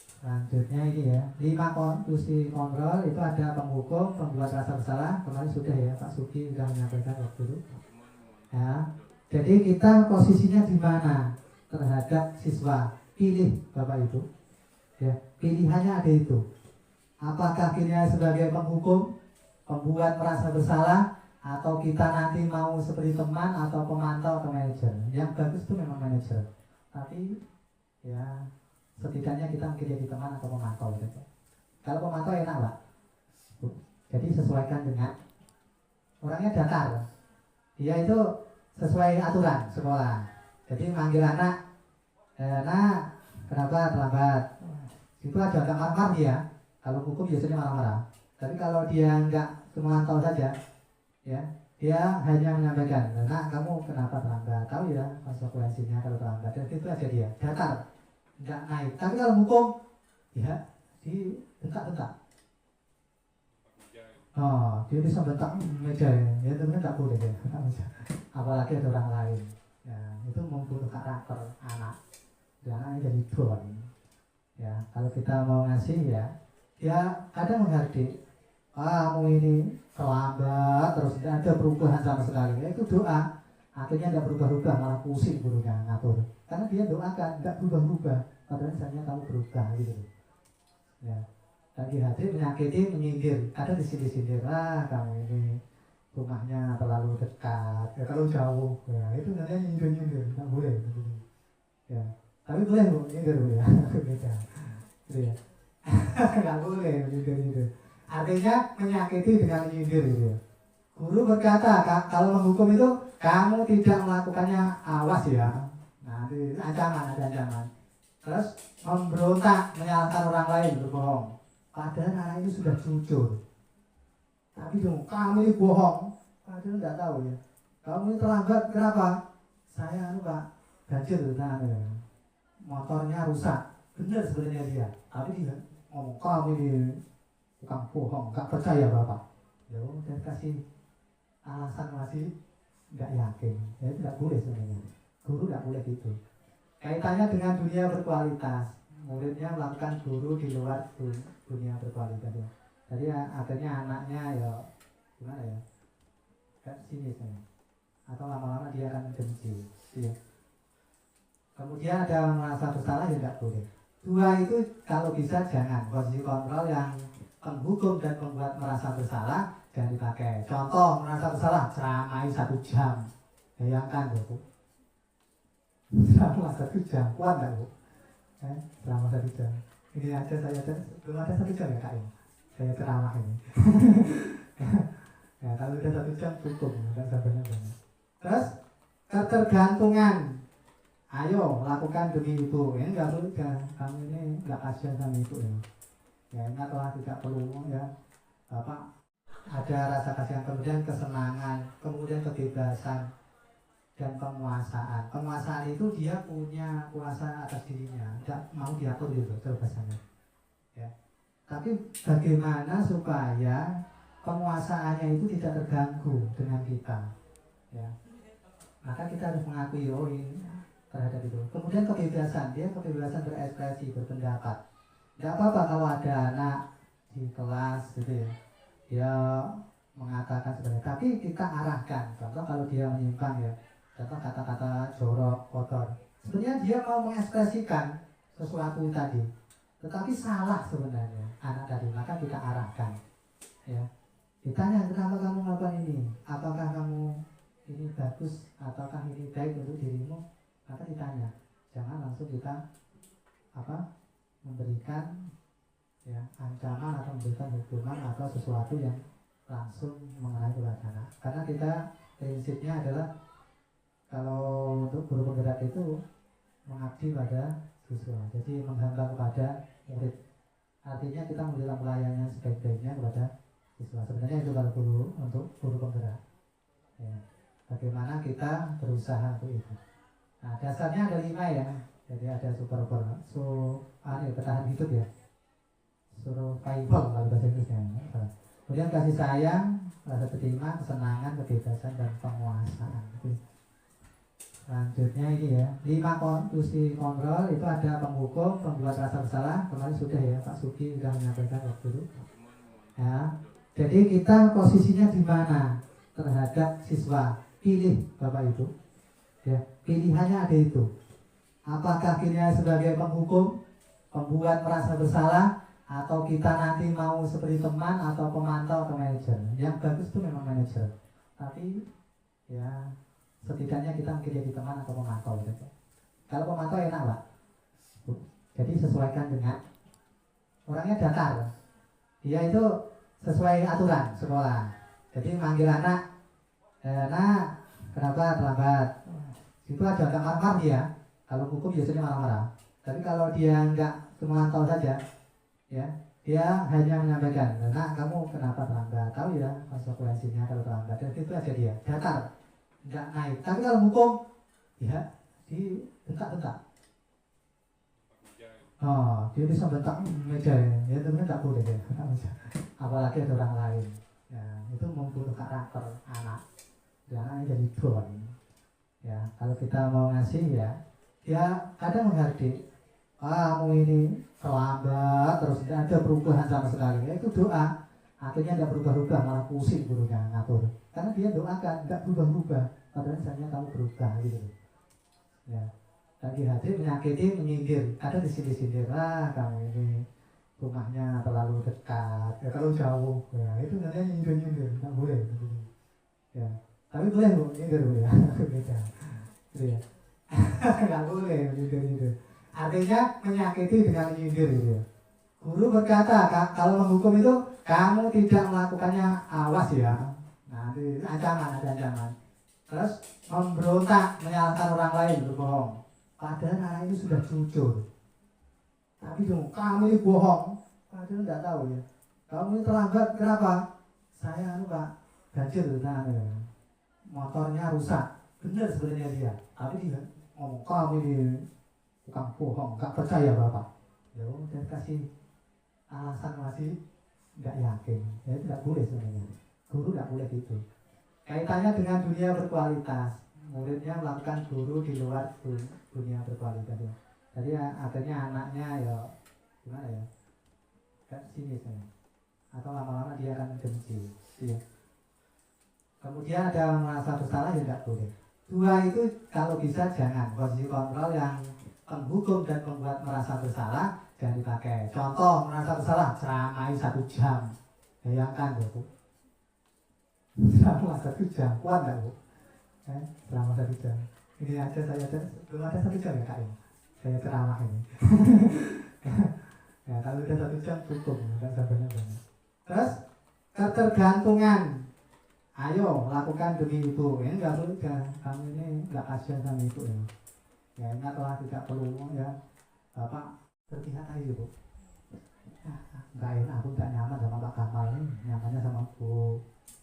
Selanjutnya ini ya, 5 konstitusi kontrol itu ada penghukum, pembuat rasa bersalah. Kemarin sudah ya, Pak Suki sudah menyampaikan waktu itu. Ya, jadi kita posisinya di mana terhadap siswa? Pilih Bapak Ibu. Ya, pilihannya ada itu. Apakah kita sebagai penghukum, pembuat merasa bersalah, atau kita nanti mau seperti teman atau pemantau atau manajer? Yang bagus itu memang manajer. Tapi ya setidaknya kita mungkin jadi teman atau pemantau gitu. Kalau pemantau enak Pak. Jadi sesuaikan dengan orangnya datar. Dia itu sesuai aturan sekolah. Jadi manggil anak, nah kenapa terlambat? Itu aja agak marah dia. Kalau hukum biasanya marah-marah. Tapi kalau dia enggak memantau saja, ya dia hanya menyampaikan, nah kamu kenapa terlambat? Tahu ya konsekuensinya kalau terlambat. Dan itu aja dia, datar, enggak naik. Tapi kalau hukum, ya dibentak-bentak. Oh, dia bisa bentak meja ya, teman-teman enggak boleh ya. Apalagi ada orang lain. Ya, itu membunuh karakter anak. Dan anaknya jadi don. Ya, kalau kita mau ngasih ya kadang menghargai. Kamu ini terlambat terus tidak ada perubahan sama sekali. Ya, itu doa. Akhirnya tidak berubah-ubah, malah pusing gurunya ngatur. Karena dia doakan tidak berubah-ubah. Padahal misalnya kamu berubah gitu. Ya, lagi hadir menyakiti, menyindir. Ada di sini-sini, kamu ini rumahnya terlalu dekat, terlalu jauh. Ya, itu namanya nyindir-nyindir, nggak boleh. Ya. Tapi boleh bu, nyindir bu ya. Beda. Gitu ya. Nggak boleh menyindir-nyindir. Artinya menyakiti dengan menyindir gitu ya. Guru berkata, kalau menghukum itu kamu tidak melakukannya, awas ya. Nanti ancaman, ada ancaman. Terus memberontak, menyalahkan orang lain, berbohong. Padahal anak itu sudah jujur. Tapi dong, kamu ini bohong. Padahal nggak tahu ya. Kamu ini terlambat, kenapa? Saya Pak, banjir ya. Motornya rusak. Benar sebenarnya dia. Tapi dia ngomong, kamu ini tukang bohong, nggak percaya Bapak. Ya udah kasih alasan masih nggak yakin. Ya tidak boleh sebenarnya. Guru nggak boleh gitu. Kaitannya dengan dunia berkualitas. Muridnya melakukan guru di luar dunia berkualitas ya. Jadi akhirnya anaknya ya gimana ya? Kayak sini saya. Atau lama-lama dia akan benci. Ya. Kemudian ada merasa bersalah ya tidak boleh. Dua itu kalau bisa jangan. Posisi kontrol yang penghukum dan membuat merasa bersalah jangan dipakai. Contoh merasa bersalah ceramai 1 jam. Bayangkan Bu. Selama 1 jam kuat nggak Bu? Selama 1 jam. Ini aja saya belum ada 1 jam ya Kak ya. Saya ceramah ini. Ya kalau udah 1 jam cukup, nggak sabarnya banyak. Terus ketergantungan. Ayo lakukan demi itu. Ini nggak perlu kamu ini nggak kasihan sama itu ya. Ya ingatlah tidak perlu ya. Bapak ada rasa kasihan, kemudian kesenangan, kemudian kebebasan dan penguasaan. Penguasaan itu dia punya kuasa atas dirinya, tidak mau diatur gitu bahasanya. Ya. Tapi bagaimana supaya penguasaannya itu tidak terganggu dengan kita, ya. Maka kita harus mengakui terhadap itu. Kemudian kebebasan, dia kebebasan berekspresi, berpendapat. Tidak apa-apa kalau ada anak di kelas gitu ya, dia mengatakan sebenarnya. Tapi kita arahkan. Contoh kalau dia menyimpang ya, contoh kata-kata jorok, kotor. Sebenarnya dia mau mengekspresikan sesuatu tadi, tetapi salah sebenarnya anak tadi. Maka kita arahkan. Ya. Ditanya kenapa kamu melakukan ini? Apakah kamu ini bagus ataukah ini baik untuk dirimu? Maka ditanya. Jangan langsung kita memberikan ya ancaman atau memberikan hukuman atau sesuatu yang langsung mengenai kepada anak. Karena kita prinsipnya adalah kalau untuk guru penggerak itu mengabdi pada siswa. Jadi menghamba kepada murid. Artinya kita memberikan pelayanan sebaik-baiknya kepada siswa. Sebenarnya itu kalau guru untuk guru penggerak. Ya. Bagaimana kita berusaha untuk itu. Nah dasarnya ada 5 ya. Jadi ada bertahan hidup ya. Survival kalau bahasa Inggrisnya. Kemudian kasih sayang, rasa terima, kesenangan, kebebasan dan penguasaan. Selanjutnya ini ya, 5 konstitusi kontrol itu ada penghukum, pembuat rasa bersalah. Kemarin sudah ya, Pak Suki sudah menyampaikan waktu itu. Ya, jadi kita posisinya di mana terhadap siswa? Pilih Bapak Ibu. Ya, pilihannya ada itu. Apakah kita sebagai penghukum, pembuat merasa bersalah, atau kita nanti mau seperti teman atau pemantau atau manajer. Yang bagus itu memang manajer. Tapi ya setidaknya kita mungkin jadi teman atau pemantau gitu. Kalau pemantau enak Pak. Jadi sesuaikan dengan orangnya datar. Dia itu sesuai aturan sekolah. Jadi manggil anak, nah kenapa terlambat? Itu ada marah dia. Kalau hukum biasanya marah-marah. Tapi kalau dia enggak memantau saja, ya dia hanya menyampaikan, nah kamu kenapa terlambat? Tahu ya konsekuensinya kalau terlambat. Dan itu aja dia datar, enggak naik. Tapi kalau hukum, ya di bentak-bentak. Oh, dia bisa bentak meja ya, itu kan tak boleh ya. Apalagi ada orang lain. Ya, itu membunuh karakter anak. Jangan jadi don. Ya, kalau kita mau ngasih ya, dia kadang menghardik. Kamu ini terlambat terus tidak ada perubahan sama sekali. Ya, itu doa. Akhirnya tidak berubah-ubah, malah pusing gurunya ngatur. Karena dia doakan tidak berubah-ubah. Padahal misalnya kamu berubah gitu. Ya. Lagi hati menyakiti, menyindir, ada disindir-sindir, kamu ini rumahnya terlalu dekat, ya kalau jauh, ya itu namanya nyindir-nyindir, nggak boleh, ya. Tapi boleh bu, nyindir bu ya, beda, gitu ya, nggak boleh nyindir-nyindir. artinya menyakiti dengan menyindir gitu ya. Guru berkata, kalau menghukum itu kamu tidak melakukannya, awas ya. Nah, itu ancaman, ada ancaman. Terus memberontak, menyalahkan orang lain, berbohong. Padahal anak itu sudah jujur. Tapi dong, kamu ini bohong. Padahal nggak tahu ya. Kamu ini terlambat, kenapa? Saya Pak, ganjil nah, ya. Motornya rusak. Benar sebenarnya dia. Tapi dia ngomong, kamu ini tukang bohong, nggak percaya Bapak. Ya udah kasih alasan masih nggak yakin. Ya tidak boleh sebenarnya. Guru nggak boleh gitu. Kaitannya dengan dunia berkualitas. Muridnya melakukan guru di luar dunia berkualitas ya. Jadi akhirnya anaknya ya gimana ya? Kayak sini saya. Atau lama-lama dia akan benci. Ya. Kemudian ada merasa bersalah ya nggak boleh. Dua itu kalau bisa jangan. Posisi kontrol yang penghukum dan membuat merasa bersalah jangan dipakai. Contoh merasa bersalah ceramai 1 jam. Bayangkan Bu. Selama 1 jam, kuat nggak Bu? Selama 1 jam. Ini aja saya belum ada 1 jam ya Kak ya. Saya ceramah ini. Ya kalau udah 1 jam cukup, nggak sabarnya banyak. Terus ketergantungan. Ayo lakukan demi ibu. Ini nggak perlu ya. Kamu ini nggak kasihan sama ibu ya. Ya ingatlah tidak perlu ya. Bapak berpihak aja Bu. Nggak enak, aku nggak nyaman sama Pak Kamal ini. Nyamannya sama Bu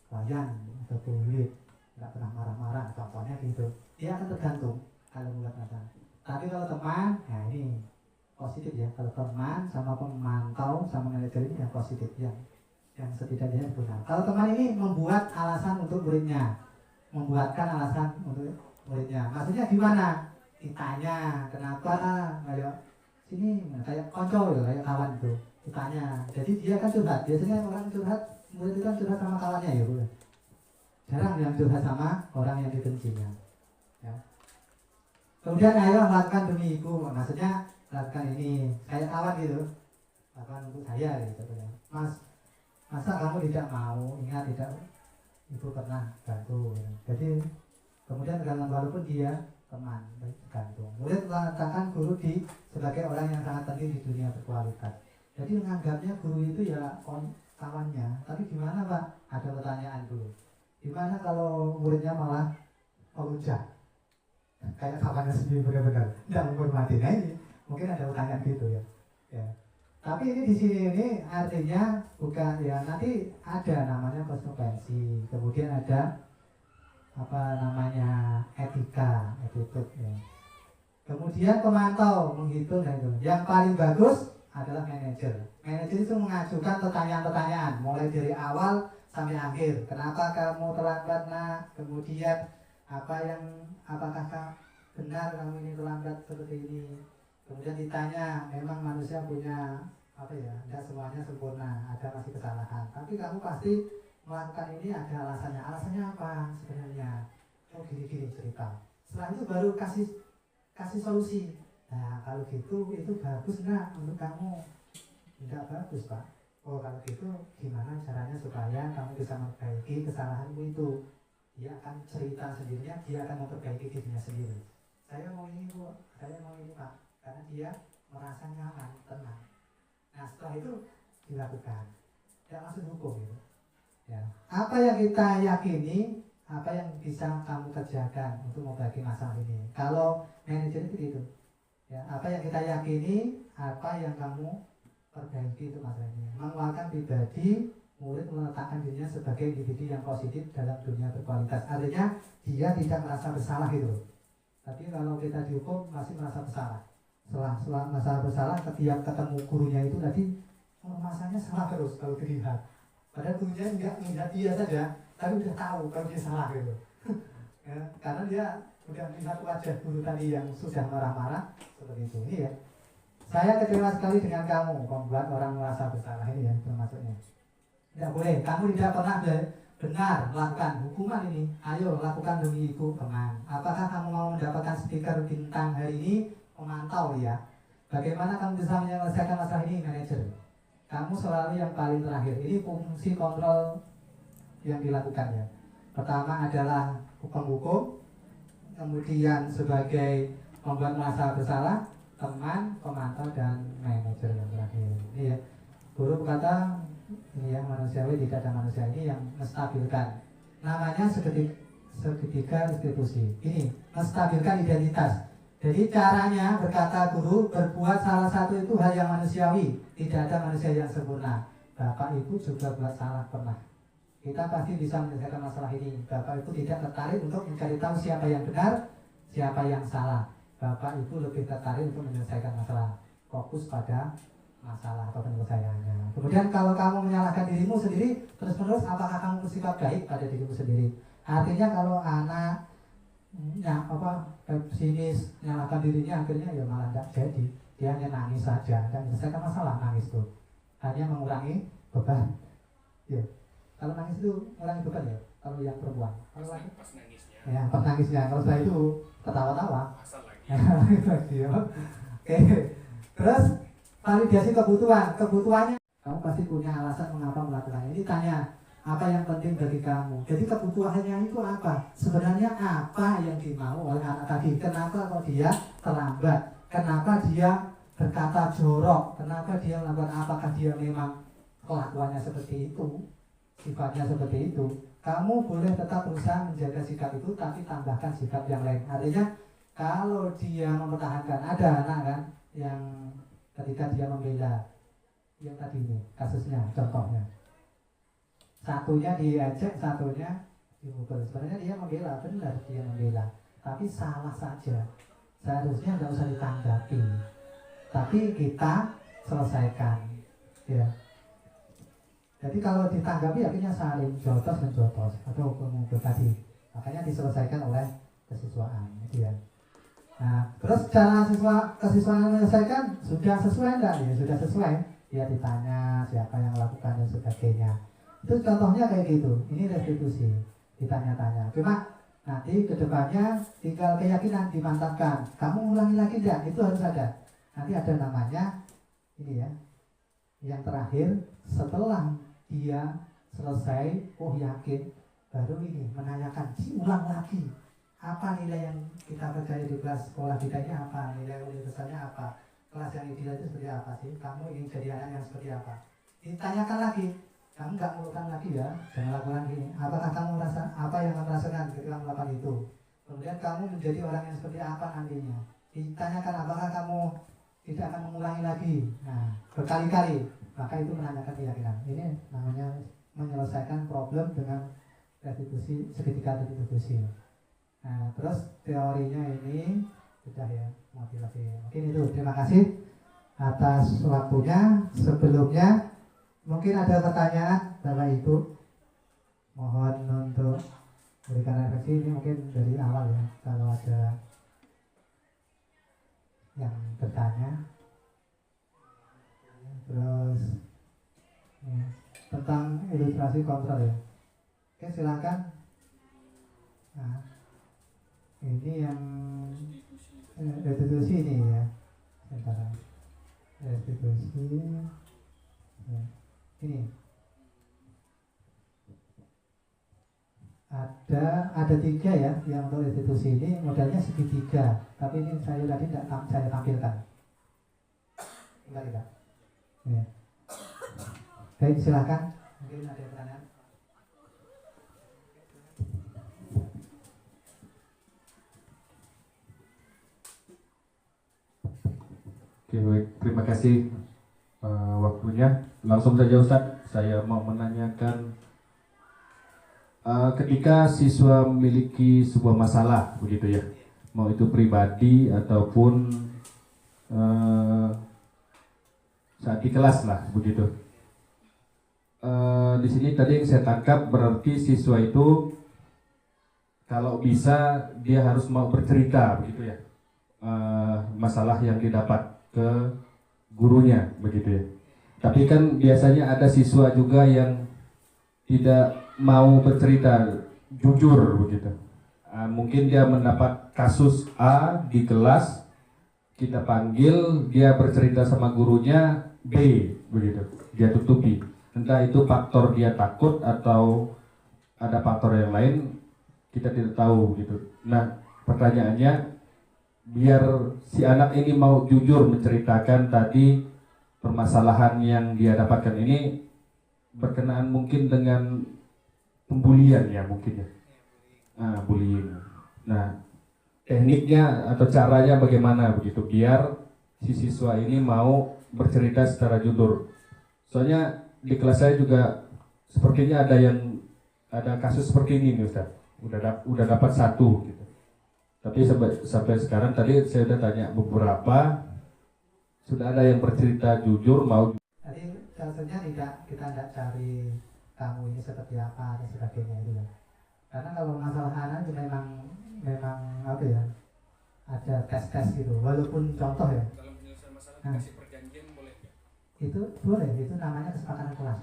Wayan atau Bu Wid. Nggak pernah marah-marah. Contohnya gitu. Dia akan tergantung kalau buat apa. Tapi kalau teman, nah ini positif ya. Kalau teman sama pemantau sama manajer ini yang positif ya. Yang setidaknya benar. Kalau teman ini membuat alasan untuk muridnya, membuatkan alasan untuk muridnya. Maksudnya gimana? Ditanya kenapa? Kayak sini kayak konco ya, kayak kawan itu. Ditanya. Jadi dia kan curhat. Biasanya orang curhat, murid itu kan curhat sama kawannya ya, Bu. Jarang yang curhat sama orang yang dibencinya. Ya. Kemudian ayo lakukan demi ibu. Maksudnya lakukan ini kayak kawan gitu. Lakukan untuk saya gitu ya. Mas, masa kamu tidak mau? Ingat tidak, ibu pernah bantu. Jadi kemudian dengan walaupun dia teman tergantung. Murid meletakkan guru sebagai orang yang sangat penting di dunia berkualitas. Jadi menganggapnya guru itu ya kawannya. Tapi gimana Pak? Ada pertanyaan dulu. Gimana kalau muridnya malah melunjak? Kayak kawannya sendiri benar-benar tidak menghormati. Nah ini mungkin ada pertanyaan gitu ya. Ya. Tapi ini di sini ini artinya bukan ya, nanti ada namanya konsekuensi, kemudian ada apa namanya etika, attitude ya. Kemudian pemantau menghitung dan itu. Yang paling bagus adalah manajer. Manajer itu mengajukan pertanyaan-pertanyaan mulai dari awal sampai akhir. Kenapa kamu terlambat nak? Kemudian apakah benar kamu ini terlambat seperti ini? Kemudian ditanya, memang manusia punya apa ya, tidak semuanya sempurna, ada masih kesalahan. Tapi kamu pasti melakukan ini ada alasannya. Alasannya apa sebenarnya? Oh gini-gini cerita. Setelah itu baru kasih solusi. Nah kalau gitu itu bagus nggak untuk kamu? Tidak bagus Pak. Oh kalau gitu gimana caranya supaya kamu bisa memperbaiki kesalahanmu itu? Dia akan cerita sendirinya, dia akan memperbaiki dirinya sendiri. Saya mau ini Bu, saya mau ini Pak. Karena dia merasa nyaman, tenang. Nah setelah itu dilakukan, tidak langsung hukum gitu. Ya. Apa yang kita yakini, apa yang bisa kamu kerjakan untuk membagi masalah ini. Kalau manajer itu gitu, ya, apa yang kita yakini, apa yang kamu perbaiki itu masalah ini. Mengeluarkan pribadi, murid meletakkan dirinya sebagai individu yang positif dalam dunia berkualitas. Artinya dia tidak merasa bersalah gitu. Tapi kalau kita dihukum masih merasa bersalah. Setelah masalah bersalah, setiap ketemu gurunya itu tadi masalahnya salah terus kalau dilihat. Padahal gurunya enggak melihat dia saja, tapi udah tahu kalau dia salah gitu. Ya, karena dia udah melihat wajah guru tadi yang sudah marah-marah seperti itu. Ini ya. Saya kecewa sekali dengan kamu membuat orang merasa bersalah, ini ya termasuknya. Tidak boleh. Kamu tidak pernah benar melakukan hukuman ini. Ayo lakukan demi ibu teman. Apakah kamu mau mendapatkan stiker bintang hari ini? Memantau ya. Bagaimana kamu bisa menyelesaikan masalah ini, manajer? Kamu selalu yang paling terakhir. Ini fungsi kontrol yang dilakukan ya. Pertama adalah penghukum, kemudian sebagai membuat merasa bersalah, teman, pemantau, dan manajer yang terakhir. Ini ya, guru berkata ini yang manusiawi tidak ada manusia, ini yang menstabilkan. Namanya segitiga restitusi. Ini menstabilkan identitas. Jadi caranya berkata guru berbuat salah satu itu hal yang manusiawi. Tidak ada manusia yang sempurna. Bapak Ibu juga buat salah pernah. Kita pasti bisa menyelesaikan masalah ini. Bapak Ibu tidak tertarik untuk mencari tahu siapa yang benar, siapa yang salah. Bapak Ibu lebih tertarik untuk menyelesaikan masalah, fokus pada masalah atau penyelesaiannya. Kemudian kalau kamu menyalahkan dirimu sendiri terus-menerus, apakah kamu bersifat baik pada dirimu sendiri? Artinya kalau anak pesimis menyalahkan dirinya, akhirnya ya malah tidak jadi. Dia hanya nangis saja dan menyelesaikan masalah. Nangis itu hanya mengurangi beban. Ya, kalau nangis itu mengurangi beban ya. Kalau yang perempuan, kalau laki pas nangisnya. Ya, pas nangisnya. Kalau setelah itu ketawa-tawa. Oke. Terus validasi kebutuhannya. Kamu pasti punya alasan mengapa melakukannya. Ini tanya, apa yang penting bagi kamu? Jadi kebutuhannya itu apa? Sebenarnya apa yang dimau oleh anak tadi? Kenapa kok dia terlambat? Kenapa dia berkata jorok? Kenapa dia melakukan? Apakah dia memang kelakuannya seperti itu? Sifatnya seperti itu? Kamu boleh tetap berusaha menjaga sikap itu, tapi tambahkan sikap yang lain. Artinya kalau dia mempertahankan, ada anak kan yang ketika dia membela yang tadi ini kasusnya, contohnya satunya diejek, satunya dimukul. Sebenarnya dia membela, benar dia membela, tapi salah saja. Seharusnya tidak usah ditanggapi, tapi kita selesaikan, ya. Jadi kalau ditanggapi akhirnya saling jotos menjotos atau memukul tadi, makanya diselesaikan oleh kesiswaan, gitu ya. Nah, terus cara kesiswaan menyelesaikan sudah sesuai enggak? Ya sudah sesuai. Dia ditanya siapa yang melakukan dan sebagainya. Itu contohnya kayak gitu. Ini restitusi, ditanya-tanya. Cuma nanti kedepannya tinggal keyakinan dimantapkan. Kamu ulangi lagi enggak? Itu harus ada. Nanti ada namanya ini ya. Yang terakhir setelah dia selesai, oh yakin, baru ini menanyakan, diulang lagi. Apa nilai yang kita percaya di kelas sekolah kita ini apa? Nilai universalnya apa? Kelas yang ideal itu seperti apa sih? Kamu ingin jadi anak yang seperti apa? Ditanyakan lagi. Kamu nggak melakukan lagi ya, jangan lakukan ini. Apakah kamu merasa apa yang kamu rasakan ketika melakukan itu? Kemudian kamu menjadi orang yang seperti apa nantinya? Ditanyakan apakah kamu tidak akan mengulangi lagi? Nah, berkali-kali. Maka itu menanyakan keyakinan. Ini namanya menyelesaikan problem dengan restitusi, segitiga restitusi. Nah, terus teorinya ini sudah ya, motivasi. Mungkin itu. Terima kasih atas waktunya. Sebelumnya mungkin ada pertanyaan Bapak Ibu. Mohon untuk berikan refleksi. Ini mungkin dari awal ya, kalau ada yang bertanya. Terus ya, tentang ilustrasi kontrol ya. Oke, silakan. Nah, ini yang restitusi ini ya. Sebentar. Restitusi ya. Ini ada 3 ya yang untuk restitusi. Ini modelnya segitiga, tapi ini saya tadi tidak saya tampilkan. Enggak tidak. Ya. Baik, silakan. Mungkin ada pertanyaan.
Oke, baik. Terima kasih waktunya. Langsung saja Ustadz, saya mau menanyakan ketika siswa memiliki sebuah masalah, begitu ya, mau itu pribadi ataupun saat di kelas lah, begitu. Di sini tadi yang saya tangkap berarti siswa itu kalau bisa dia harus mau bercerita, begitu ya, masalah yang didapat ke gurunya, begitu ya. Tapi kan biasanya ada siswa juga yang tidak mau bercerita jujur, begitu. Mungkin dia mendapat kasus A di kelas, kita panggil, dia bercerita sama gurunya B, begitu. Dia tutupi. Entah itu faktor dia takut atau ada faktor yang lain, kita tidak tahu, gitu. Nah, pertanyaannya, biar si anak ini mau jujur menceritakan tadi permasalahan yang dia dapatkan ini berkenaan mungkin dengan pembulian ya mungkin ya. Bullying. Nah, tekniknya atau caranya bagaimana begitu biar si siswa ini mau bercerita secara jujur. Soalnya di kelas saya juga sepertinya ada kasus seperti ini nih Ustaz. Udah dapat satu gitu. Tapi sampai sekarang tadi saya udah tanya beberapa sudah ada yang bercerita jujur mau.
Jadi contohnya kita tidak cari kamu ini seperti apa dan sebagainya itu ya. Karena kalau masalah anak itu memang apa ya, ada tes gitu. Walaupun contoh ya.
Dalam penyelesaian masalah
kasih
perjanjian boleh.
Itu boleh, itu namanya kesepakatan kelas.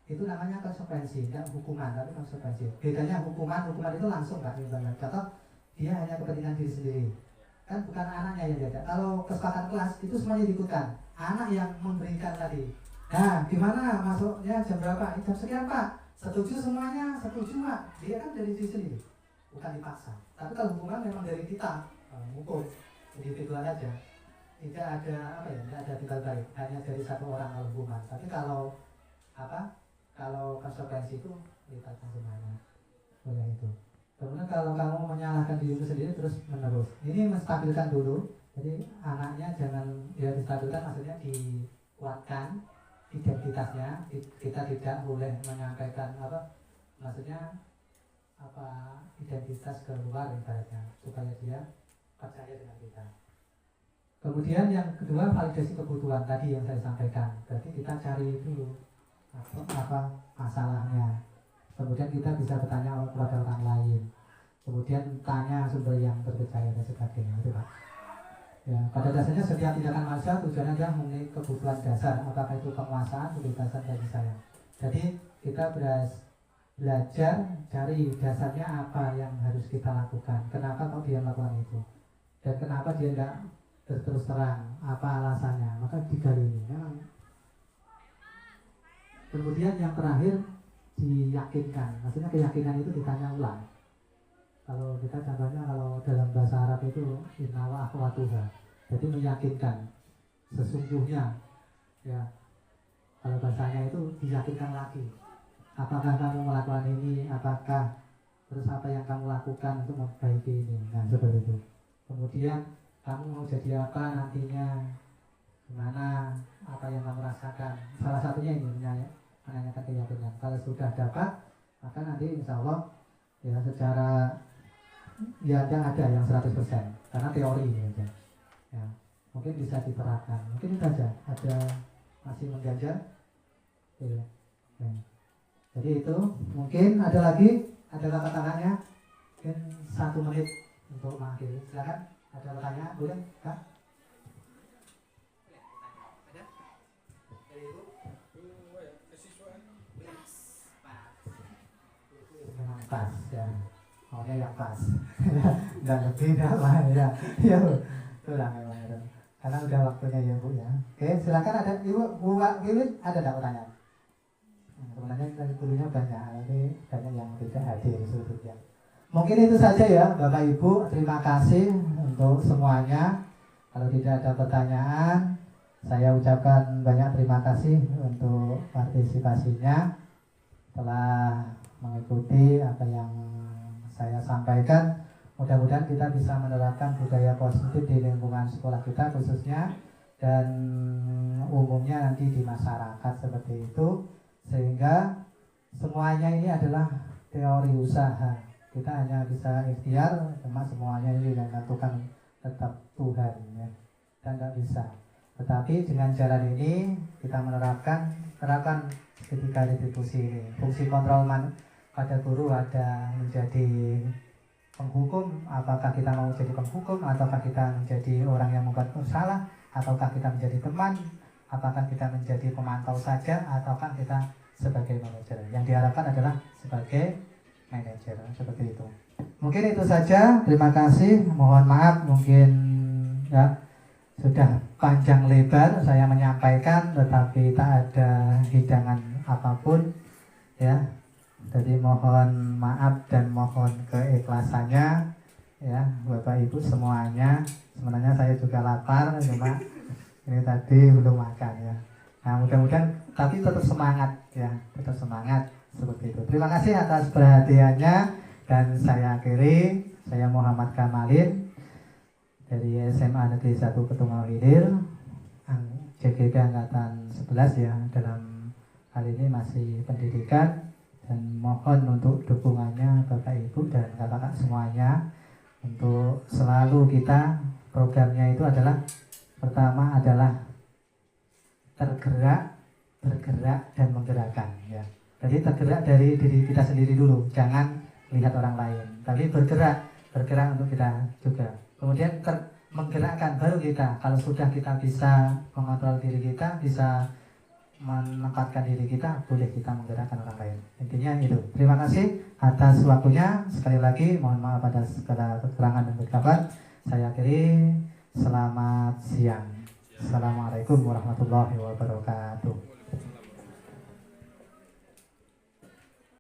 Itu namanya konsekuensi, tidak hukuman tapi konsekuensi. Bedanya hukuman itu langsung Pak. Contoh dia hanya kepentingan diri sendiri. Kan bukan anaknya yang diajak. Kalau kesepakatan kelas itu semuanya diikutkan. Anak yang memberikan tadi. Nah, gimana masuknya jam berapa? Jam sekian Pak. Setuju semuanya, setuju Pak. Dia kan dari diri sendiri, bukan dipaksa. Tapi kalau hukuman memang dari kita, hukum individual aja. Tidak ada apa ya, tidak ada timbal balik. Hanya dari satu orang kalau hukuman. Tapi kalau kalau konsekuensi itu libatkan semuanya. Boleh itu. Kemudian kalau kamu menyalahkan dirimu sendiri terus menerus, ini menstabilkan dulu. Jadi anaknya jangan ya distabilkan, maksudnya dikuatkan identitasnya. Kita tidak boleh menyampaikan maksudnya identitas keluar ibaratnya supaya dia percaya dengan kita. Kemudian yang kedua validasi kebutuhan tadi yang saya sampaikan. Jadi kita cari dulu apa masalahnya. Kemudian kita bisa bertanya kepada orang lain. Kemudian tanya sumber yang terpercaya dan sebagainya itu Pak. Ya, pada dasarnya setiap tindakan manusia tujuannya adalah memenuhi kebutuhan dasar, apakah itu penguasaan, kebebasan, kasih sayang. Jadi kita belajar cari dasarnya apa yang harus kita lakukan. Kenapa kok dia melakukan itu? Dan kenapa dia tidak terus terang? Apa alasannya? Maka digali. Memang. Kemudian yang terakhir diyakinkan, maksudnya keyakinan itu ditanya ulang. Kalau kita contohnya kalau dalam bahasa Arab itu inna wa akhwatuha, jadi meyakinkan sesungguhnya ya. Kalau bahasanya itu diyakinkan lagi, apakah kamu melakukan ini, apakah terus apa yang kamu lakukan untuk memperbaiki ini. Nah seperti itu. Kemudian kamu mau jadi apa nantinya, gimana, apa yang kamu rasakan. Salah satunya ini menanyakan keyakinan. Kalau sudah dapat, maka nanti insya Allah ya secara ya ada yang 100% karena teori ini aja. Ya, mungkin bisa diterapkan. Mungkin itu saja. Ada masih mengganjal. Ya. Ya. Jadi itu mungkin ada lagi, ada kata-katanya. Mungkin 1 menit untuk mengakhiri. Silakan. Ada pertanyaan, boleh? Kak? Memang pas ya, maunya yang pas. Nggak lebih nggak lah ya. Ya itulah memang itu. Karena udah waktunya ya Bu ya. Oke silakan, ada Ibu Bu Wiwit, ada nggak pertanyaan? Sebenarnya dari dulunya banyak, tapi banyak yang tidak hadir sebetulnya. Mungkin itu saja ya Bapak Ibu. Terima kasih untuk semuanya. Kalau tidak ada pertanyaan, saya ucapkan banyak terima kasih untuk partisipasinya. Telah mengikuti apa yang saya sampaikan. Mudah-mudahan kita bisa menerapkan budaya positif di lingkungan sekolah kita khususnya, dan umumnya nanti di masyarakat seperti itu, sehingga semuanya ini adalah teori usaha. Kita hanya bisa ikhtiar, cuma semuanya ini yang menentukan tetap Tuhan ya. Kita tidak bisa. Tetapi dengan jalan ini kita terapkan ketika retribusi ini. Fungsi kontrol pada guru ada menjadi penghukum, apakah kita mau jadi penghukum, ataukah kita menjadi orang yang membuat salah, ataukah kita menjadi teman, apakah kita menjadi pemantau saja, ataukah kita sebagai manajer. Yang diharapkan adalah sebagai manajer, seperti itu. Mungkin itu saja. Terima kasih. Mohon maaf mungkin ya sudah panjang lebar saya menyampaikan, tetapi tak ada hidangan apapun ya. Jadi mohon maaf dan mohon keikhlasannya. ya Bapak Ibu semuanya. Sebenarnya saya juga lapar, cuma ini tadi belum makan ya. Nah mudah-mudahan tapi tetap semangat ya, tetap semangat seperti itu. Terima kasih atas perhatiannya dan saya akhiri. Saya Muhammad Kamalin dari SMA Negeri 1 Petungal Hilir, JGK Angkatan 11 ya, dalam hal ini masih pendidikan, dan mohon untuk dukungannya Bapak Ibu dan kakak-kakak semuanya untuk selalu kita programnya itu adalah pertama adalah tergerak, bergerak dan menggerakkan ya. Jadi tergerak dari diri kita sendiri dulu, jangan lihat orang lain, tapi bergerak untuk kita juga. Kemudian menggerakkan baru kita. Kalau sudah kita bisa mengontrol diri kita, bisa menempatkan diri kita, boleh kita menggerakkan orang lain. Intinya itu. Terima kasih atas waktunya. Sekali lagi mohon maaf atas segala kekurangan dan kegagapan. Saya akhiri. Selamat siang. Assalamualaikum warahmatullahi wabarakatuh.